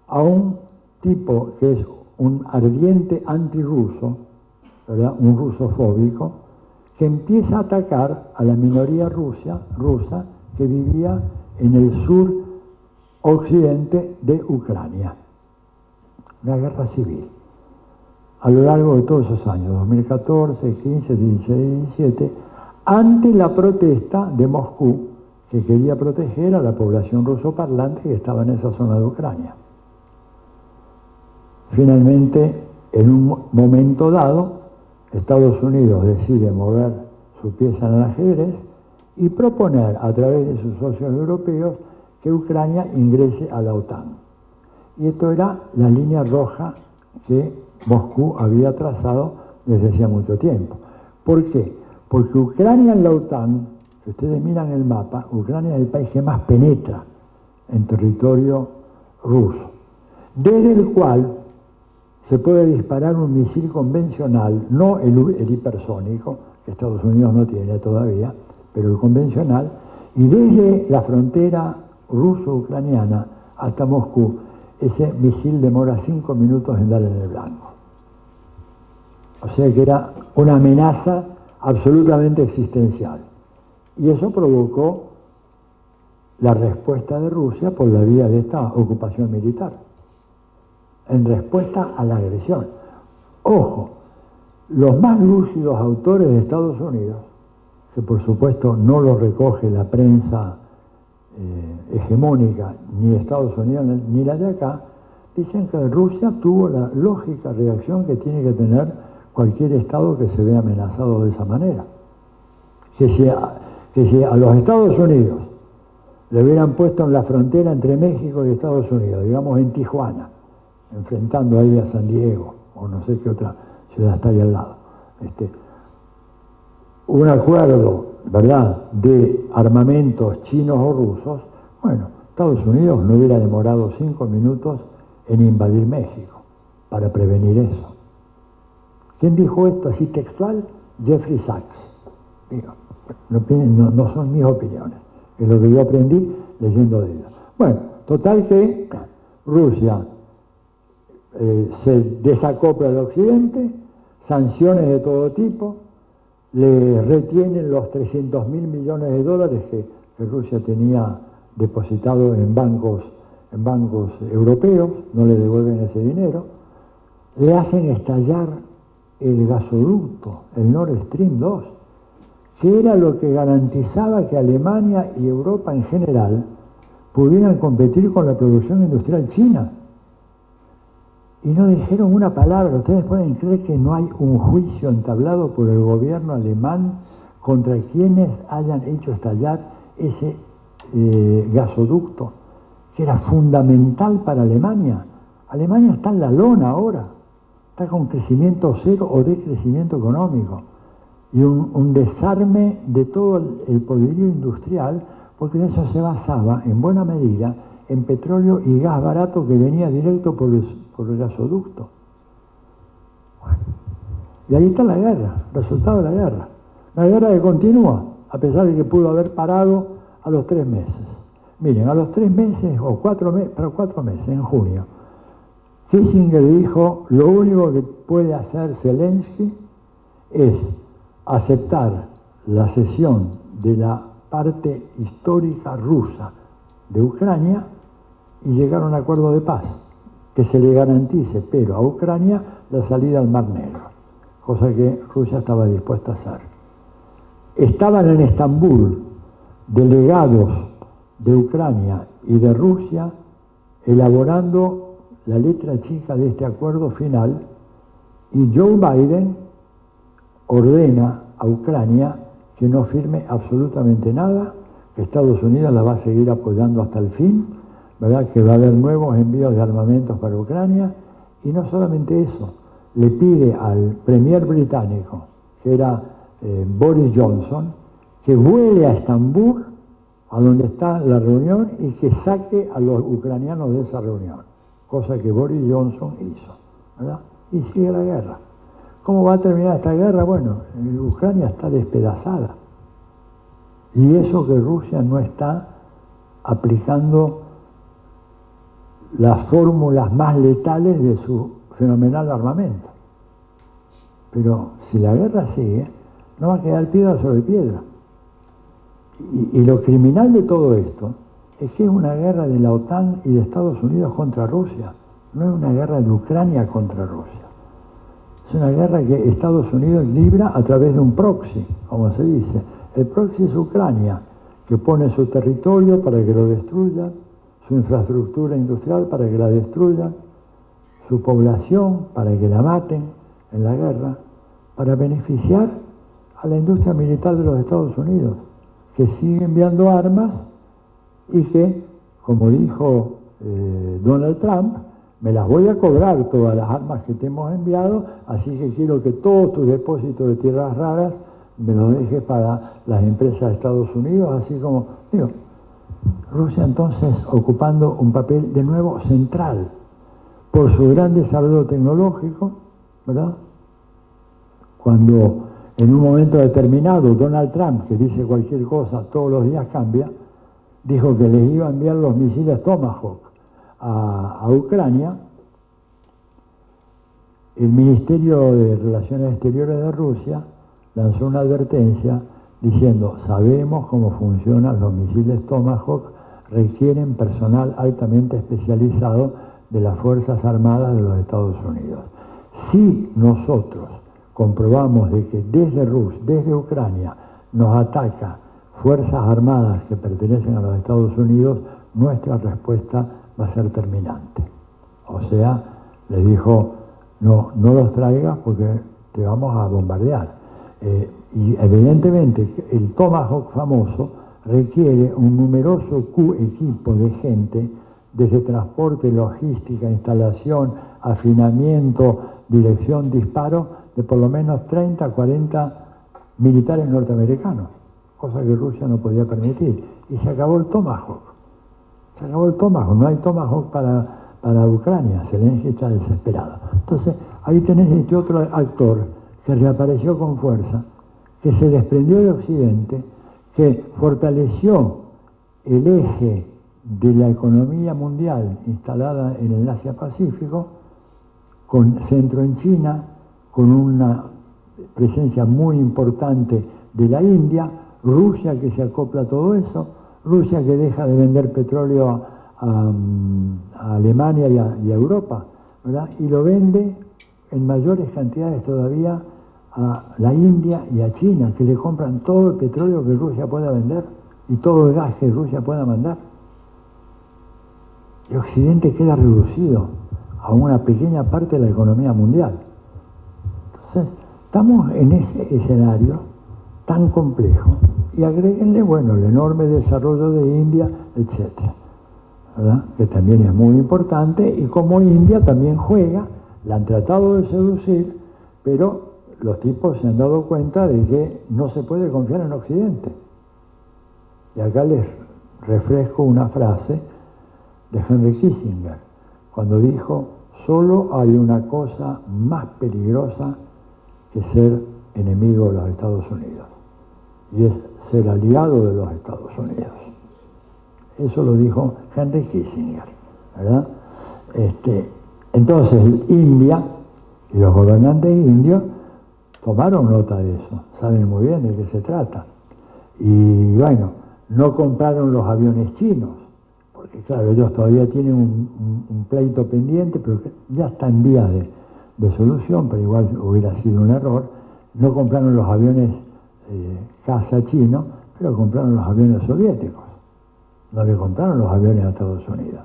a un tipo que es un ardiente antirruso, ¿verdad? Un rusofóbico, que empieza a atacar a la minoría rusa que vivía en el sur occidente de Ucrania. Una guerra civil. A lo largo de todos esos años, 2014, 15, 16, 17, ante la protesta de Moscú, que quería proteger a la población rusoparlante que estaba en esa zona de Ucrania. Finalmente, en un momento dado, Estados Unidos decide mover su pieza en el ajedrez y proponer a través de sus socios europeos que Ucrania ingrese a la OTAN. Y esto era la línea roja que Moscú había trazado desde hacía mucho tiempo. ¿Por qué? Porque Ucrania en la OTAN, si ustedes miran el mapa, Ucrania es el país que más penetra en territorio ruso, desde el cual se puede disparar un misil convencional, no el hipersónico, que Estados Unidos no tiene todavía, pero el convencional, y desde la frontera ruso-ucraniana hasta Moscú, ese misil demora 5 minutos en dar en el blanco. O sea que era una amenaza absolutamente existencial. Y eso provocó la respuesta de Rusia por la vía de esta ocupación militar, en respuesta a la agresión. Ojo, los más lúcidos autores de Estados Unidos, que por supuesto no lo recoge la prensa hegemónica, ni de Estados Unidos ni la de acá, dicen que Rusia tuvo la lógica reacción que tiene que tener cualquier Estado que se vea amenazado de esa manera. Que si a los Estados Unidos le hubieran puesto en la frontera entre México y Estados Unidos, digamos en Tijuana, enfrentando ahí a San Diego, o no sé qué otra ciudad está ahí al lado, un acuerdo, ¿verdad?, de armamentos chinos o rusos, bueno, Estados Unidos no hubiera demorado 5 minutos en invadir México para prevenir eso. ¿Quién dijo esto así textual? Jeffrey Sachs. Digo, no son mis opiniones, es lo que yo aprendí leyendo de ellos. Bueno, total que Rusia se desacopla del Occidente, sanciones de todo tipo, le retienen los 300.000 millones de dólares que Rusia tenía depositados en bancos europeos, no le devuelven ese dinero, le hacen estallar el gasoducto, el Nord Stream 2, que era lo que garantizaba que Alemania y Europa en general pudieran competir con la producción industrial china. Y no dijeron una palabra. ¿Ustedes pueden creer que no hay un juicio entablado por el gobierno alemán contra quienes hayan hecho estallar ese gasoducto, que era fundamental para Alemania? Alemania está en la lona ahora, está con crecimiento cero o decrecimiento económico, y un desarme de todo el poderío industrial, porque eso se basaba en buena medida en petróleo y gas barato que venía directo por el gasoducto. Bueno, y ahí está la guerra, resultado de la guerra. Una guerra que continúa, a pesar de que pudo haber parado a los 3 meses. Miren, a los 3 meses, o 4 meses, en junio, Kissinger dijo, lo único que puede hacer Zelensky es aceptar la cesión de la parte histórica rusa de Ucrania y llegar a un acuerdo de paz que se le garantice, pero a Ucrania, la salida al Mar Negro, cosa que Rusia estaba dispuesta a hacer. Estaban en Estambul delegados de Ucrania y de Rusia elaborando la letra chica de este acuerdo final y Joe Biden ordena a Ucrania que no firme absolutamente nada, que Estados Unidos la va a seguir apoyando hasta el fin, ¿verdad? Que va a haber nuevos envíos de armamentos para Ucrania, y no solamente eso, le pide al premier británico, que era Boris Johnson, que vuele a Estambul, a donde está la reunión, y que saque a los ucranianos de esa reunión, cosa que Boris Johnson hizo, ¿verdad? Y sigue la guerra. ¿Cómo va a terminar esta guerra? Bueno, Ucrania está despedazada. Y eso que Rusia no está aplicando las fórmulas más letales de su fenomenal armamento. Pero si la guerra sigue, no va a quedar piedra sobre piedra. Y lo criminal de todo esto es que es una guerra de la OTAN y de Estados Unidos contra Rusia. No es una guerra de Ucrania contra Rusia. Es una guerra que Estados Unidos libra a través de un proxy, como se dice. El proxy es Ucrania, que pone su territorio para que lo destruyan, su infraestructura industrial para que la destruyan, su población para que la maten en la guerra, para beneficiar a la industria militar de los Estados Unidos, que sigue enviando armas y que, como dijo Donald Trump, me las voy a cobrar todas las armas que te hemos enviado, así que quiero que todos tus depósitos de tierras raras me los dejes para las empresas de Estados Unidos, así como, digo, Rusia entonces ocupando un papel de nuevo central por su gran desarrollo tecnológico, ¿verdad? Cuando en un momento determinado Donald Trump, que dice cualquier cosa, todos los días cambia, dijo que les iba a enviar los misiles Tomahawk a Ucrania, el Ministerio de Relaciones Exteriores de Rusia lanzó una advertencia diciendo: sabemos cómo funcionan los misiles Tomahawk, requieren personal altamente especializado de las Fuerzas Armadas de los Estados Unidos. Si nosotros comprobamos de que desde Ucrania nos ataca Fuerzas Armadas que pertenecen a los Estados Unidos, nuestra respuesta va a ser terminante. O sea, le dijo, no los traigas porque te vamos a bombardear. Y evidentemente el Tomahawk famoso requiere un numeroso equipo de gente, desde transporte, logística, instalación, afinamiento, dirección, disparo, de por lo menos 30 a 40 militares norteamericanos, cosa que Rusia no podía permitir. Y se acabó el Tomahawk. Se acabó el Tomahawk, no hay Tomahawk para Ucrania, Zelensky está desesperado. Entonces, ahí tenés este otro actor que reapareció con fuerza, que se desprendió de Occidente, que fortaleció el eje de la economía mundial instalada en el Asia-Pacífico, con centro en China, con una presencia muy importante de la India, Rusia que se acopla a todo eso, Rusia que deja de vender petróleo a Alemania y a Europa, ¿verdad? Y lo vende en mayores cantidades todavía a la India y a China, que le compran todo el petróleo que Rusia pueda vender y todo el gas que Rusia pueda mandar. Y Occidente queda reducido a una pequeña parte de la economía mundial. Entonces, estamos en ese escenario tan complejo, y agréguenle, bueno, el enorme desarrollo de India, etcétera, ¿verdad? Que también es muy importante, y como India también juega, la han tratado de seducir, pero los tipos se han dado cuenta de que no se puede confiar en Occidente. Y acá les refresco una frase de Henry Kissinger, cuando dijo: solo hay una cosa más peligrosa que ser enemigo de los Estados Unidos, y es ser aliado de los Estados Unidos. Eso lo dijo Henry Kissinger, ¿verdad? Entonces, India y los gobernantes indios tomaron nota de eso, saben muy bien de qué se trata. Y bueno, no compraron los aviones chinos, porque claro, ellos todavía tienen un pleito pendiente, pero que ya está en vías de solución, pero igual hubiera sido un error. No compraron los aviones caza chinos, pero compraron los aviones soviéticos. No le compraron los aviones a Estados Unidos.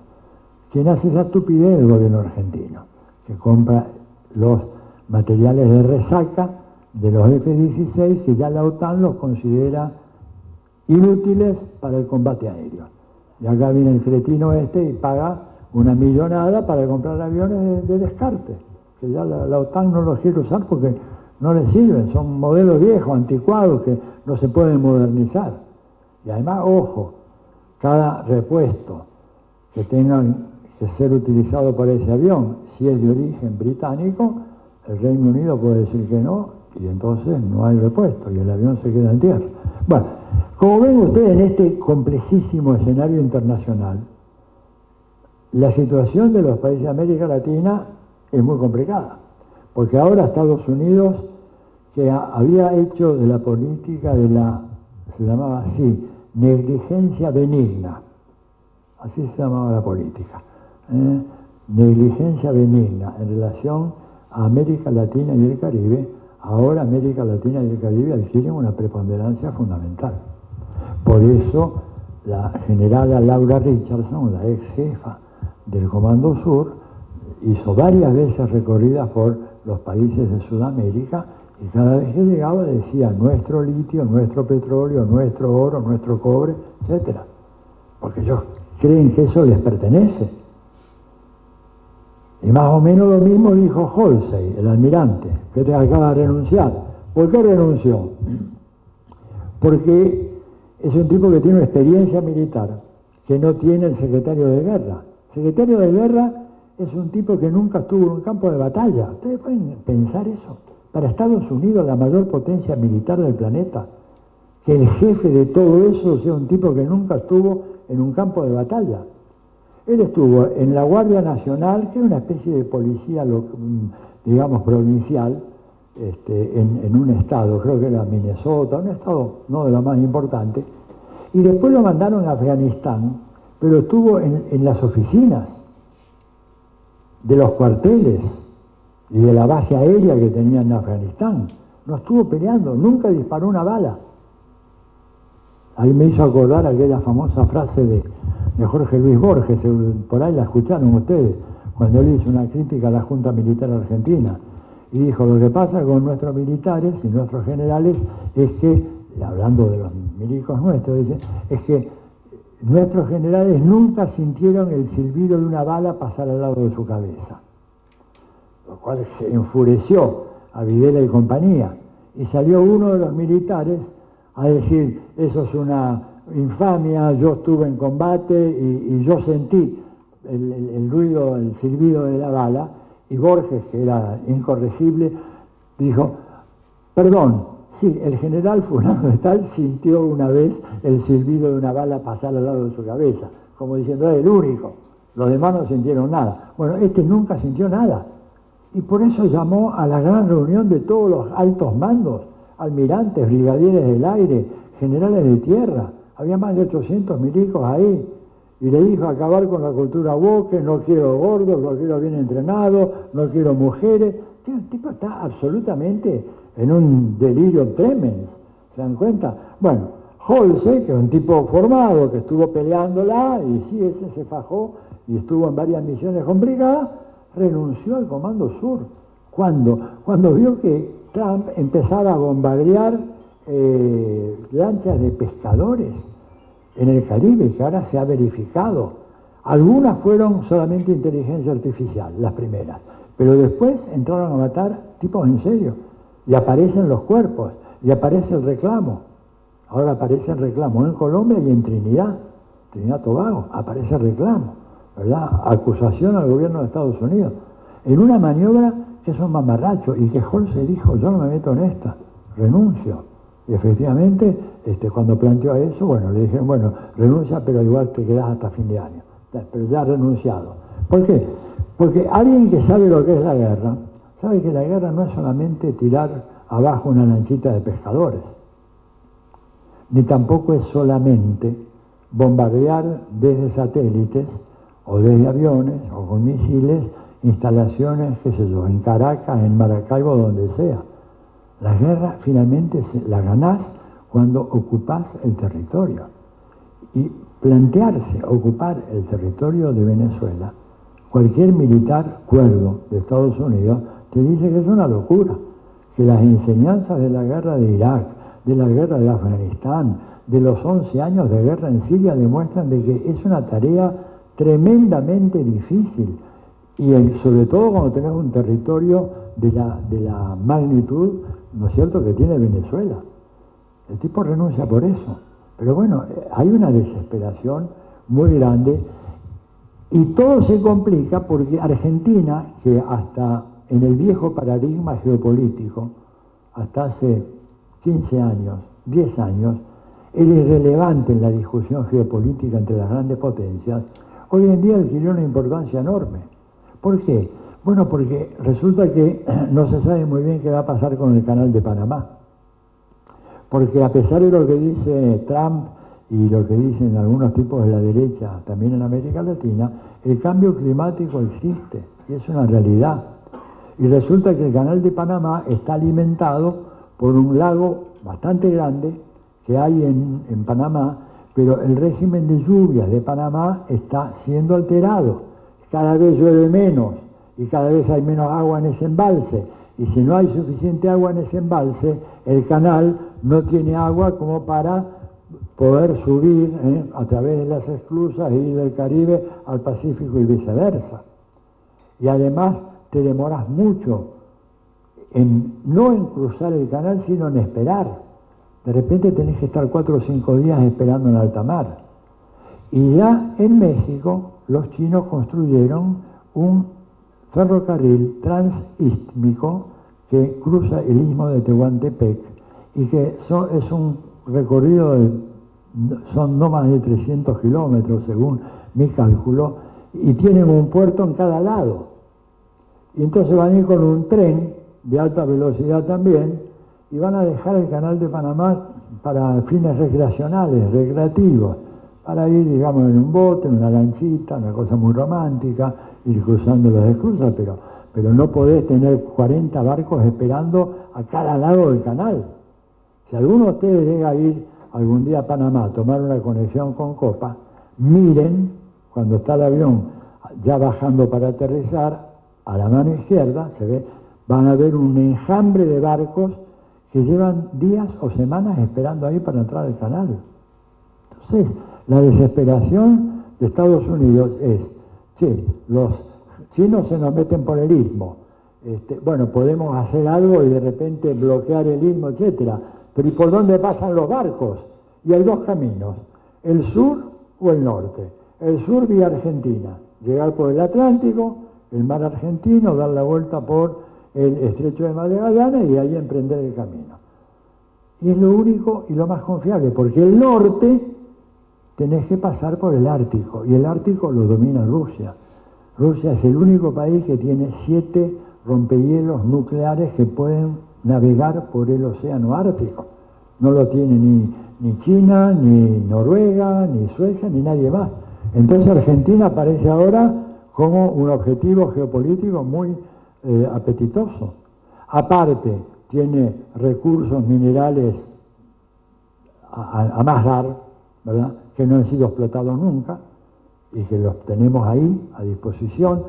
¿Quién hace esa estupidez? El gobierno argentino, que compra los materiales de resaca de los F-16 que ya la OTAN los considera inútiles para el combate aéreo. Y acá viene el cretino este y paga una millonada para comprar aviones de descarte, que ya la OTAN no los quiere usar porque no les sirven, son modelos viejos, anticuados, que no se pueden modernizar. Y además, ojo, cada repuesto que tenga que ser utilizado por ese avión, si es de origen británico, el Reino Unido puede decir que no, y entonces no hay repuesto, y el avión se queda en tierra. Bueno, como ven ustedes en este complejísimo escenario internacional, la situación de los países de América Latina es muy complicada, porque ahora Estados Unidos, que había hecho de la política de la, se llamaba así, negligencia benigna, así se llamaba la política, negligencia benigna en relación a América Latina y el Caribe, ahora América Latina y el Caribe adquieren una preponderancia fundamental. Por eso la generala Laura Richardson, la ex jefa del Comando Sur, hizo varias veces recorridas por los países de Sudamérica y cada vez que llegaba decía nuestro litio, nuestro petróleo, nuestro oro, nuestro cobre, etc. Porque ellos creen que eso les pertenece. Y más o menos lo mismo dijo Halsey, el almirante, que te acaba de renunciar. ¿Por qué renunció? Porque es un tipo que tiene una experiencia militar que no tiene el secretario de guerra. El secretario de guerra es un tipo que nunca estuvo en un campo de batalla. ¿Ustedes pueden pensar eso? Para Estados Unidos, la mayor potencia militar del planeta, que el jefe de todo eso sea un tipo que nunca estuvo en un campo de batalla. Él estuvo en la Guardia Nacional, que es una especie de policía, digamos, provincial, en un estado, creo que era Minnesota, un estado no de lo más importante, y después lo mandaron a Afganistán, pero estuvo en las oficinas de los cuarteles y de la base aérea que tenían en Afganistán. No estuvo peleando, nunca disparó una bala. Ahí me hizo acordar aquella famosa frase de Jorge Luis Borges, por ahí la escucharon ustedes, cuando él hizo una crítica a la Junta Militar Argentina. Y dijo, lo que pasa con nuestros militares y nuestros generales es que, hablando de los milicos nuestros, dice, es que nuestros generales nunca sintieron el silbido de una bala pasar al lado de su cabeza. Lo cual enfureció a Videla y compañía. Y salió uno de los militares a decir, eso es una infamia, yo estuve en combate y yo sentí el ruido, el silbido de la bala, y Borges, que era incorregible, dijo, perdón, sí, el general fulano de tal sintió una vez el silbido de una bala pasar al lado de su cabeza, como diciendo, es el único, los demás no sintieron nada. Bueno, este nunca sintió nada, y por eso llamó a la gran reunión de todos los altos mandos, almirantes, brigadieres del aire, generales de tierra. Había más de 800 milicos ahí, y le dijo acabar con la cultura woke, no quiero gordos, no quiero bien entrenados, no quiero mujeres. El tipo está absolutamente en un delirio tremens, ¿se dan cuenta? Bueno, Halsey, que es un tipo formado, que estuvo peleándola, y sí, ese se fajó, y estuvo en varias misiones complicadas, renunció al Comando Sur. Cuando vio que Trump empezaba a bombardear lanchas de pescadores en el Caribe, que ahora se ha verificado. Algunas fueron solamente inteligencia artificial, las primeras, pero después entraron a matar tipos en serio, y aparecen los cuerpos, y aparece el reclamo. Ahora aparece el reclamo en Colombia y en Trinidad Tobago, aparece el reclamo, ¿verdad? Acusación al gobierno de Estados Unidos, en una maniobra que es un mamarracho, y que Halsey dijo, yo no me meto en esta, renuncio. Y efectivamente, cuando planteó eso, bueno, le dijeron, bueno, renuncia, pero igual te quedás hasta fin de año. Pero ya ha renunciado. ¿Por qué? Porque alguien que sabe lo que es la guerra, sabe que la guerra no es solamente tirar abajo una lanchita de pescadores, ni tampoco es solamente bombardear desde satélites, o desde aviones, o con misiles, instalaciones, qué sé yo, en Caracas, en Maracaibo, donde sea. La guerra finalmente la ganás cuando ocupás el territorio. Y plantearse ocupar el territorio de Venezuela, cualquier militar cuerdo de Estados Unidos te dice que es una locura, que las enseñanzas de la guerra de Irak, de la guerra de Afganistán, de los 11 años de guerra en Siria demuestran de que es una tarea tremendamente difícil y sobre todo cuando tenés un territorio de la magnitud, ¿no es cierto?, que tiene Venezuela. El tipo renuncia por eso. Pero bueno, hay una desesperación muy grande y todo se complica porque Argentina, que hasta en el viejo paradigma geopolítico, hasta hace 15 años, 10 años, era irrelevante en la discusión geopolítica entre las grandes potencias, hoy en día adquirió una importancia enorme. ¿Por qué? Bueno, porque resulta que no se sabe muy bien qué va a pasar con el Canal de Panamá. Porque a pesar de lo que dice Trump y lo que dicen algunos tipos de la derecha, también en América Latina, el cambio climático existe y es una realidad. Y resulta que el Canal de Panamá está alimentado por un lago bastante grande que hay en Panamá, pero el régimen de lluvias de Panamá está siendo alterado. Cada vez llueve menos y cada vez hay menos agua en ese embalse. Y si no hay suficiente agua en ese embalse, el canal no tiene agua como para poder subir a través de las esclusas e ir del Caribe al Pacífico y viceversa. Y además te demoras mucho no en cruzar el canal, sino en esperar. De repente tenés que estar 4 o 5 días esperando en alta mar. Y ya en México los chinos construyeron un ferrocarril transístmico que cruza el istmo de Tehuantepec y que es un recorrido son no más de 300 kilómetros según mi cálculo, y tienen un puerto en cada lado. Y entonces van a ir con un tren de alta velocidad también y van a dejar el Canal de Panamá para fines recreacionales, recreativos, para ir, digamos, en un bote, en una lanchita, una cosa muy romántica, ir cruzando las esclusas, pero no podés tener 40 barcos esperando a cada lado del canal. Si alguno de ustedes llega a ir algún día a Panamá a tomar una conexión con Copa, miren, cuando está el avión ya bajando para aterrizar, a la mano izquierda se ve, van a ver un enjambre de barcos que llevan días o semanas esperando ahí para entrar al canal. Entonces, la desesperación de Estados Unidos es, che, los chinos se nos meten por el istmo, bueno, podemos hacer algo y de repente bloquear el istmo, etcétera, pero ¿y por dónde pasan los barcos? Y hay dos caminos, el sur o el norte. El sur vía Argentina, llegar por el Atlántico, el mar argentino, dar la vuelta por el estrecho de Magallanes y ahí emprender el camino. Y es lo único y lo más confiable, porque el norte tenés que pasar por el Ártico, y el Ártico lo domina Rusia. Rusia es el único país que tiene 7 rompehielos nucleares que pueden navegar por el océano Ártico. No lo tiene ni China, ni Noruega, ni Suecia, ni nadie más. Entonces Argentina aparece ahora como un objetivo geopolítico muy apetitoso. Aparte, tiene recursos minerales a más dar, ¿verdad?, que no han sido explotados nunca y que los tenemos ahí a disposición: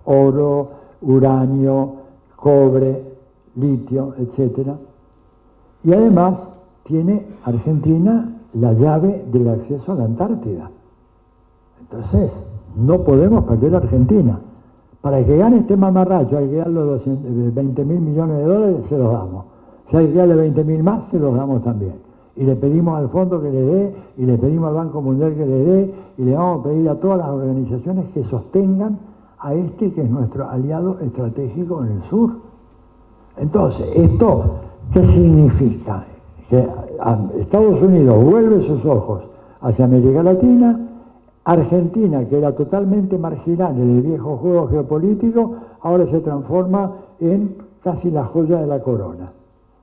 oro, uranio, cobre, litio, etc. Y además tiene Argentina la llave del acceso a la Antártida. Entonces, no podemos perder a Argentina. Para que gane este mamarracho hay que darle 20.000 millones de dólares, se los damos. Si hay que darle 20.000 más, se los damos también. Y le pedimos al fondo que le dé, y le pedimos al Banco Mundial que le dé, y le vamos a pedir a todas las organizaciones que sostengan a que es nuestro aliado estratégico en el sur. Entonces, ¿esto qué significa? Que Estados Unidos vuelve sus ojos hacia América Latina. Argentina, que era totalmente marginal en el viejo juego geopolítico, ahora se transforma en casi la joya de la corona,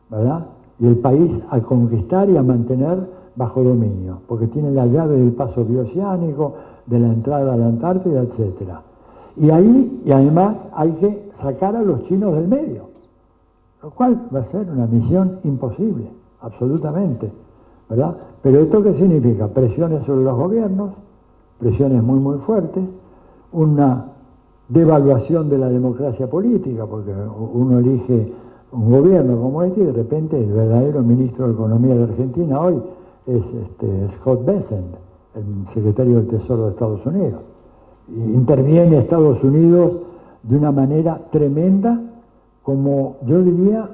¿verdad? Y el país a conquistar y a mantener bajo dominio, porque tiene la llave del paso bioceánico, de la entrada a la Antártida, etc. Y además hay que sacar a los chinos del medio, lo cual va a ser una misión imposible, absolutamente, ¿verdad? Pero ¿esto qué significa? Presiones sobre los gobiernos, presiones muy, muy fuertes, una devaluación de la democracia política, porque uno elige un gobierno como este y de repente el verdadero ministro de Economía de Argentina hoy es Scott Bessent, el secretario del Tesoro de Estados Unidos. Interviene Estados Unidos de una manera tremenda, como yo diría,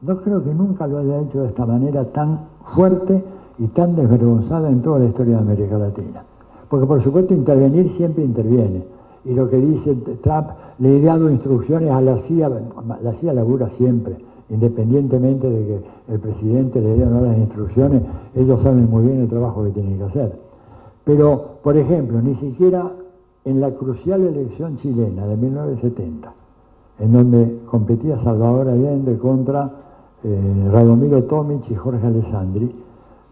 no creo que nunca lo haya hecho de esta manera tan fuerte y tan desvergonzada en toda la historia de América Latina. Porque por supuesto intervenir siempre interviene. Y lo que dice Trump, le he dado instrucciones a la CIA labura siempre, independientemente de que el presidente le dé o no las instrucciones, ellos saben muy bien el trabajo que tienen que hacer. Pero, por ejemplo, ni siquiera en la crucial elección chilena de 1970, en donde competía Salvador Allende contra Radomiro Tomic y Jorge Alessandri,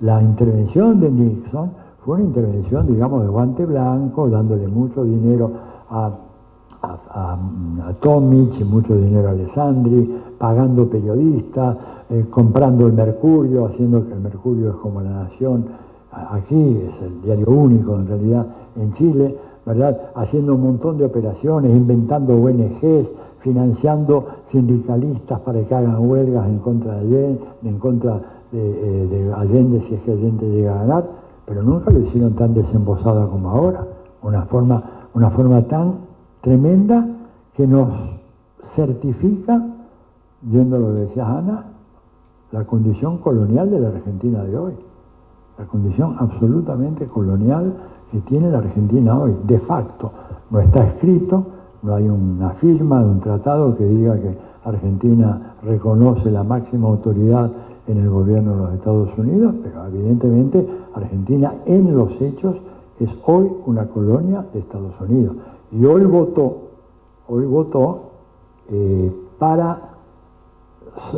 la intervención de Nixon fue una intervención, digamos, de guante blanco, dándole mucho dinero a Tomic y mucho dinero a Alessandri, pagando periodistas, comprando el Mercurio, haciendo que el Mercurio es como La Nación, aquí es el diario único en realidad en Chile, ¿verdad? Haciendo un montón de operaciones, inventando ONGs, financiando sindicalistas para que hagan huelgas en contra de Allende si es que Allende llega a ganar, pero nunca lo hicieron tan desembosada como ahora, una forma tan tremenda que nos certifica, yendo a lo que decía Ana, la condición colonial de la Argentina de hoy, la condición absolutamente colonial que tiene la Argentina hoy, de facto. No está escrito, no hay una firma de un tratado que diga que Argentina reconoce la máxima autoridad en el gobierno de los Estados Unidos, pero evidentemente Argentina en los hechos es hoy una colonia de Estados Unidos. Y hoy votó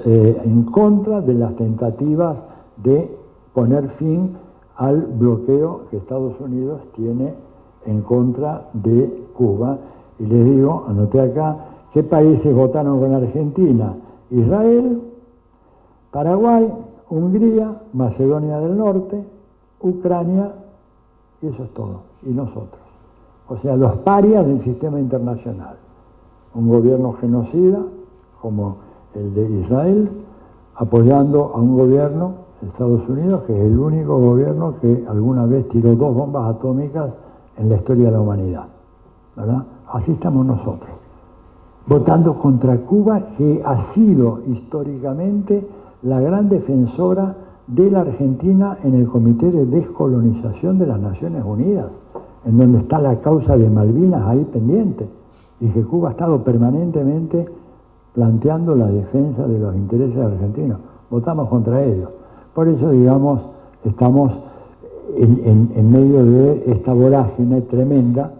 en contra de las tentativas de poner fin al bloqueo que Estados Unidos tiene en contra de Cuba. Y les digo, anoté acá, ¿qué países votaron con Argentina? Israel, Paraguay, Hungría, Macedonia del Norte, Ucrania, y eso es todo, y nosotros. O sea, los parias del sistema internacional. Un gobierno genocida, como el de Israel, apoyando a un gobierno de Estados Unidos, que es el único gobierno que alguna vez tiró 2 bombas atómicas en la historia de la humanidad, ¿verdad? Así estamos nosotros, votando contra Cuba, que ha sido históricamente la gran defensora de la Argentina en el Comité de Descolonización de las Naciones Unidas, en donde está la causa de Malvinas ahí pendiente, y que Cuba ha estado permanentemente planteando la defensa de los intereses argentinos. Votamos contra ellos. Por eso, digamos, estamos en medio de esta vorágine tremenda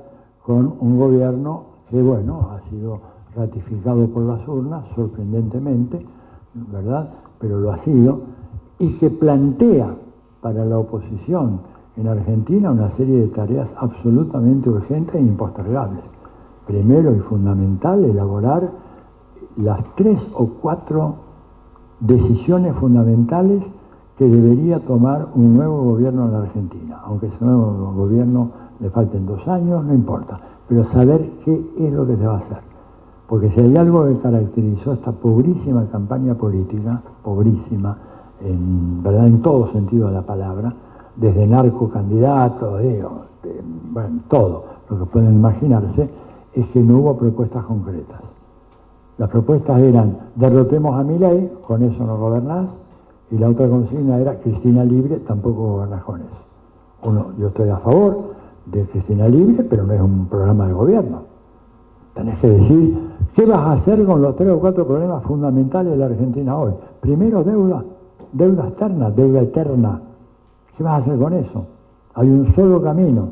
con un gobierno que, bueno, ha sido ratificado por las urnas, sorprendentemente, ¿verdad? Pero lo ha sido, y que plantea para la oposición en Argentina una serie de tareas absolutamente urgentes e impostergables. Primero y fundamental, elaborar las 3 o 4 decisiones fundamentales que debería tomar un nuevo gobierno en la Argentina. Aunque ese nuevo gobierno le falten 2 años, no importa, pero saber qué es lo que se va a hacer. Porque si hay algo que caracterizó esta pobrísima campaña política, pobrísima, ¿verdad?, en todo sentido de la palabra, desde narcocandidatos, bueno, todo lo que pueden imaginarse, es que no hubo propuestas concretas. Las propuestas eran: derrotemos a Milei, con eso no gobernás, y la otra consigna era: Cristina libre, tampoco gobernás con eso. Yo estoy a favor de Cristina libre, pero no es un programa de gobierno. Tenés que decir, ¿qué vas a hacer con los 3 o 4 problemas fundamentales de la Argentina hoy? Primero, deuda externa, deuda eterna. ¿Qué vas a hacer con eso? Hay un solo camino,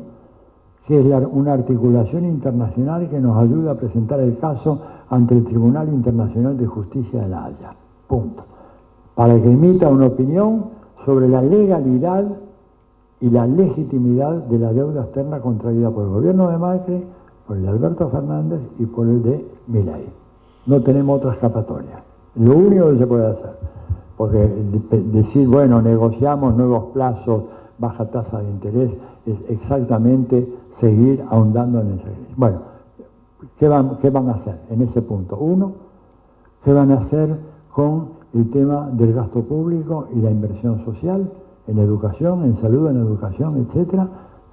que es una articulación internacional que nos ayuda a presentar el caso ante el Tribunal Internacional de Justicia de La Haya. Punto. Para que emita una opinión sobre la legalidad y la legitimidad de la deuda externa contraída por el gobierno de Macri, por el de Alberto Fernández y por el de Milei. No tenemos otra escapatoria. Lo único que se puede hacer. porque decir, bueno, negociamos nuevos plazos, baja tasa de interés, es exactamente seguir ahondando en esa crisis. Bueno, ¿qué van a hacer en ese punto? Uno, ¿qué van a hacer con el tema del gasto público y la inversión social en educación, en salud, en educación, etcétera?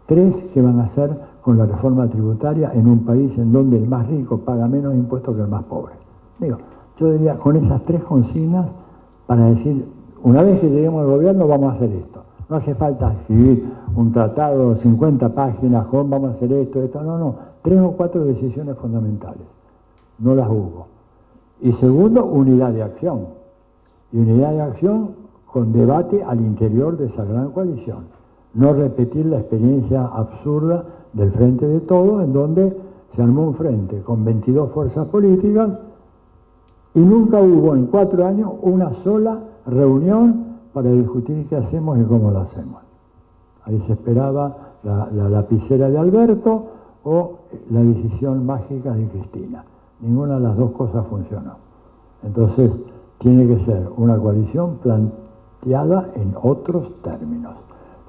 Tres, ¿qué van a hacer con la reforma tributaria en un país en donde el más rico paga menos impuestos que el más pobre? Digo, yo diría, con esas tres consignas, para decir, una vez que lleguemos al gobierno vamos a hacer esto. No hace falta escribir un tratado de 50 páginas con vamos a hacer esto, no. 3 o 4 decisiones fundamentales. No las hubo. Y segundo, unidad de acción. Y unidad de acción con debate al interior de esa gran coalición. No repetir la experiencia absurda del Frente de Todos, en donde se armó un frente con 22 fuerzas políticas y nunca hubo en 4 años una sola reunión para discutir qué hacemos y cómo lo hacemos. Ahí se esperaba la lapicera de Alberto o la decisión mágica de Cristina. Ninguna de las dos cosas funcionó. Entonces, tiene que ser una coalición planteada en otros términos.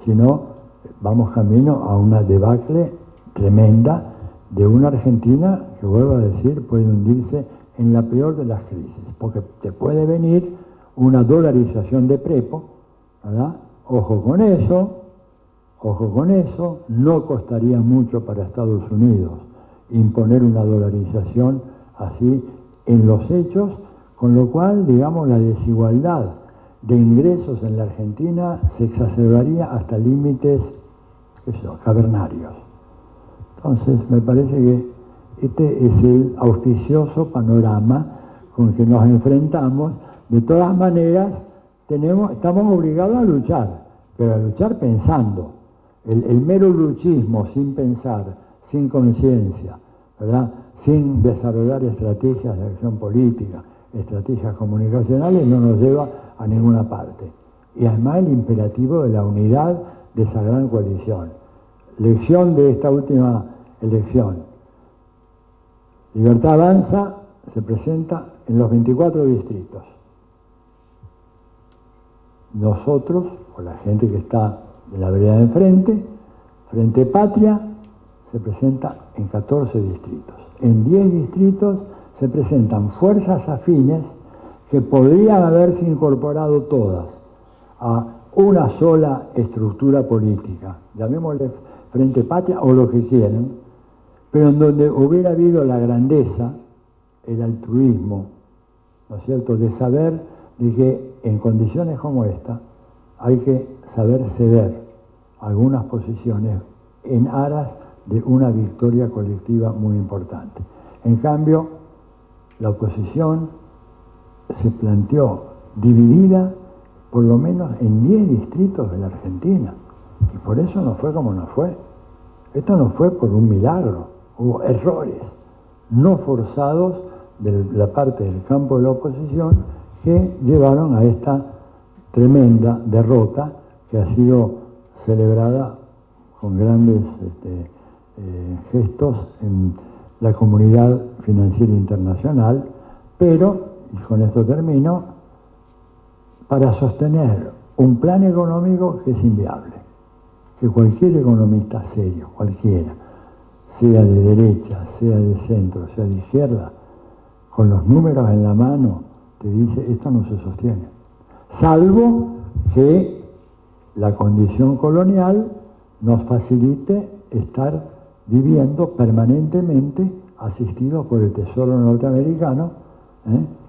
Si no, vamos camino a una debacle tremenda de una Argentina que, vuelvo a decir, puede hundirse en la peor de las crisis, porque te puede venir una dolarización de prepo, ¿verdad? Ojo con eso, no costaría mucho para Estados Unidos imponer una dolarización así en los hechos, con lo cual, digamos, la desigualdad de ingresos en la Argentina se exacerbaría hasta límites, cavernarios. Entonces, me parece que este es el auspicioso panorama con que nos enfrentamos. De todas maneras, estamos obligados a luchar, pero a luchar pensando. El mero luchismo sin pensar, sin conciencia, ¿verdad?, sin desarrollar estrategias de acción política, estrategias comunicacionales, no nos lleva a ninguna parte. Y además el imperativo de la unidad de esa gran coalición. Lección de esta última elección. Libertad Avanza se presenta en los 24 distritos. Nosotros, o la gente que está en la vereda de enfrente, Frente Patria, se presenta en 14 distritos. En 10 distritos se presentan fuerzas afines que podrían haberse incorporado todas a una sola estructura política, llamémosle Frente Patria o lo que quieran, pero en donde hubiera habido la grandeza, el altruismo, ¿no es cierto?, de saber de que en condiciones como esta hay que saber ceder algunas posiciones en aras de una victoria colectiva muy importante. En cambio, la oposición se planteó dividida por lo menos en 10 distritos de la Argentina, y por eso no fue como no fue. Esto no fue por un milagro, hubo errores no forzados de la parte del campo de la oposición que llevaron a esta tremenda derrota que ha sido celebrada con grandes gestos en la comunidad financiera internacional, pero, y con esto termino, para sostener un plan económico que es inviable, que cualquier economista serio, cualquiera, sea de derecha, sea de centro, sea de izquierda, con los números en la mano, te dice, esto no se sostiene. Salvo que la condición colonial nos facilite estar viviendo permanentemente asistidos por el Tesoro norteamericano,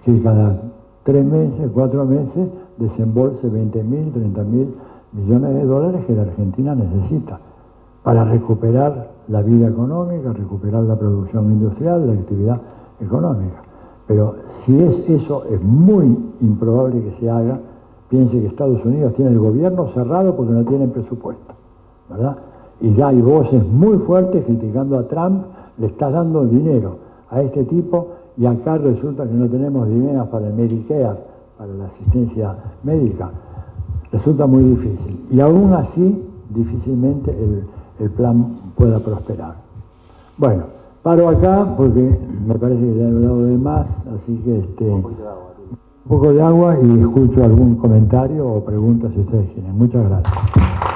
que cada 3 meses, 4 meses, desembolse 20.000, 30.000 millones de dólares que la Argentina necesita para recuperar la vida económica, recuperar la producción industrial, la actividad económica. Pero si eso es muy improbable que se haga. Piense que Estados Unidos tiene el gobierno cerrado porque no tienen presupuesto, ¿verdad? Y ya hay voces muy fuertes criticando a Trump, le está dando dinero a este tipo y acá resulta que no tenemos dinero para el Medicare, para la asistencia médica. Resulta muy difícil. Y aún así, difícilmente el plan pueda prosperar. Bueno, paro acá porque me parece que ya he hablado de más, así que Un poco de agua y escucho algún comentario o pregunta si ustedes quieren. Muchas gracias.